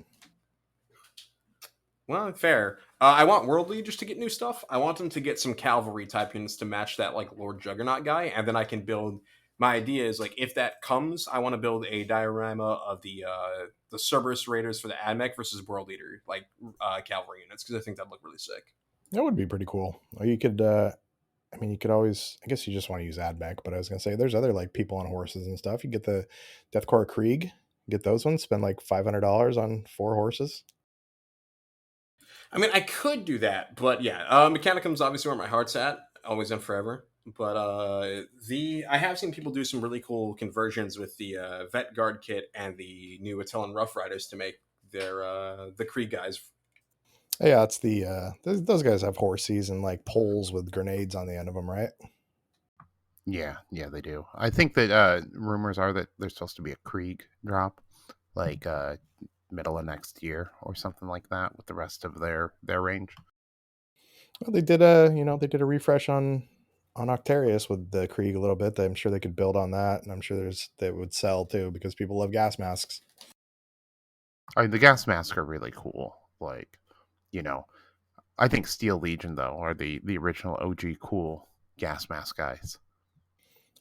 Well, fair. I want World Leaders to get new stuff. I want them to get some cavalry type units to match that like Lord Juggernaut guy, and then I can build. My idea is like if that comes, I want to build a diorama of the Cerberus Raiders for the AdMech versus World Leader like cavalry units because I think that'd look really sick. That would be pretty cool. Or you could, I mean, you could always. I guess you just want to use AdMech, but I was gonna say there's other like people on horses and stuff. You get the Deathcore Krieg, get those ones. Spend like $500 on 4 horses. I mean, I could do that, but yeah, Mechanicum's obviously where my heart's at, always and forever. But the I have seen people do some really cool conversions with the Vet Guard kit and the new Attilan Rough Riders to make their the Krieg guys. Yeah, it's the those guys have horses and like poles with grenades on the end of them, right? Yeah, they do. I think that rumors are that there's supposed to be a Krieg drop, like middle of next year or something like that, with the rest of their range. Well, they did they did a refresh on Octarius with the Krieg a little bit. I'm sure they could build on that, and I'm sure that would sell too because people love gas masks. I mean, the gas masks are really cool. Like, you know, I think Steel Legion though are the original OG cool gas mask guys.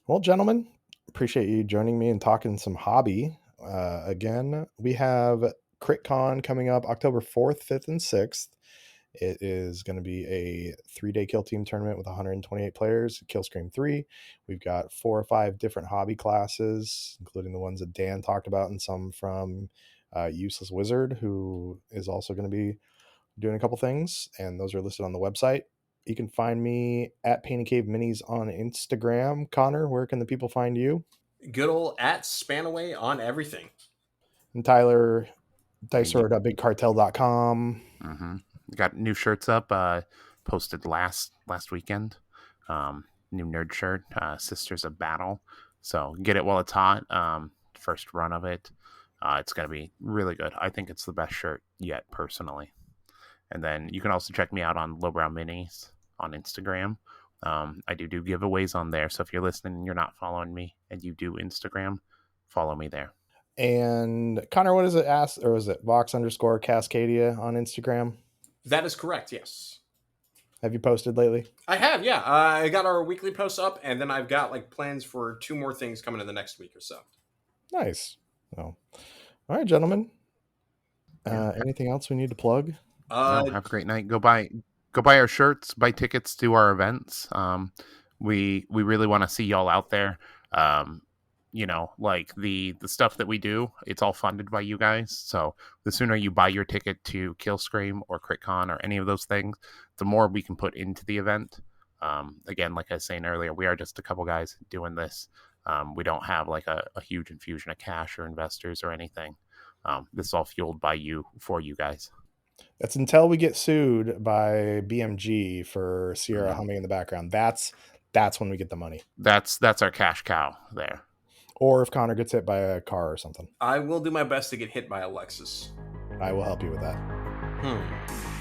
Well, gentlemen, appreciate you joining me and talking some hobby. Again, we have CRITCon coming up October 4th, 5th, and 6th. It is going to be a 3-day kill team tournament with 128 players, Killscream 3. We've got 4 or 5 different hobby classes, including the ones that Dan talked about and some from Useless Wizard, who is also going to be doing a couple things, and those are listed on the website. You can find me at Painted Cave Minis on Instagram. Connor, where can the people find you? Good old at Spanaway on everything. And Tyler, dicehorror.bigcartel.com. Mm-hmm. Got new shirts up, posted last weekend. New nerd shirt, Sisters of Battle. So get it while it's hot. First run of it. It's going to be really good. I think it's the best shirt yet, personally. And then you can also check me out on Lowbrow Minis on Instagram. I do giveaways on there. So if you're listening and you're not following me and you do Instagram, follow me there. And Connor, what is it? Or is it Vox_Cascadia on Instagram? That is correct, yes. Have you posted lately? I have, yeah. I got our weekly posts up, and then I've got like plans for 2 more things coming in the next week or so. Nice. Well, all right, gentlemen. Anything else we need to plug? No, have a great night. Go buy our shirts, buy tickets to our events. We really want to see y'all out there. Like the stuff that we do, it's all funded by you guys. So the sooner you buy your ticket to Killscream or CritCon or any of those things, the more we can put into the event. Again, like I was saying earlier, we are just a couple guys doing this. We don't have like a huge infusion of cash or investors or anything. This is all fueled by you for you guys. That's until we get sued by BMG for Sierra Mhm. humming in the background. That's when we get the money. That's our cash cow there. Or if Connor gets hit by a car or something. I will do my best to get hit by a Lexus. I will help you with that.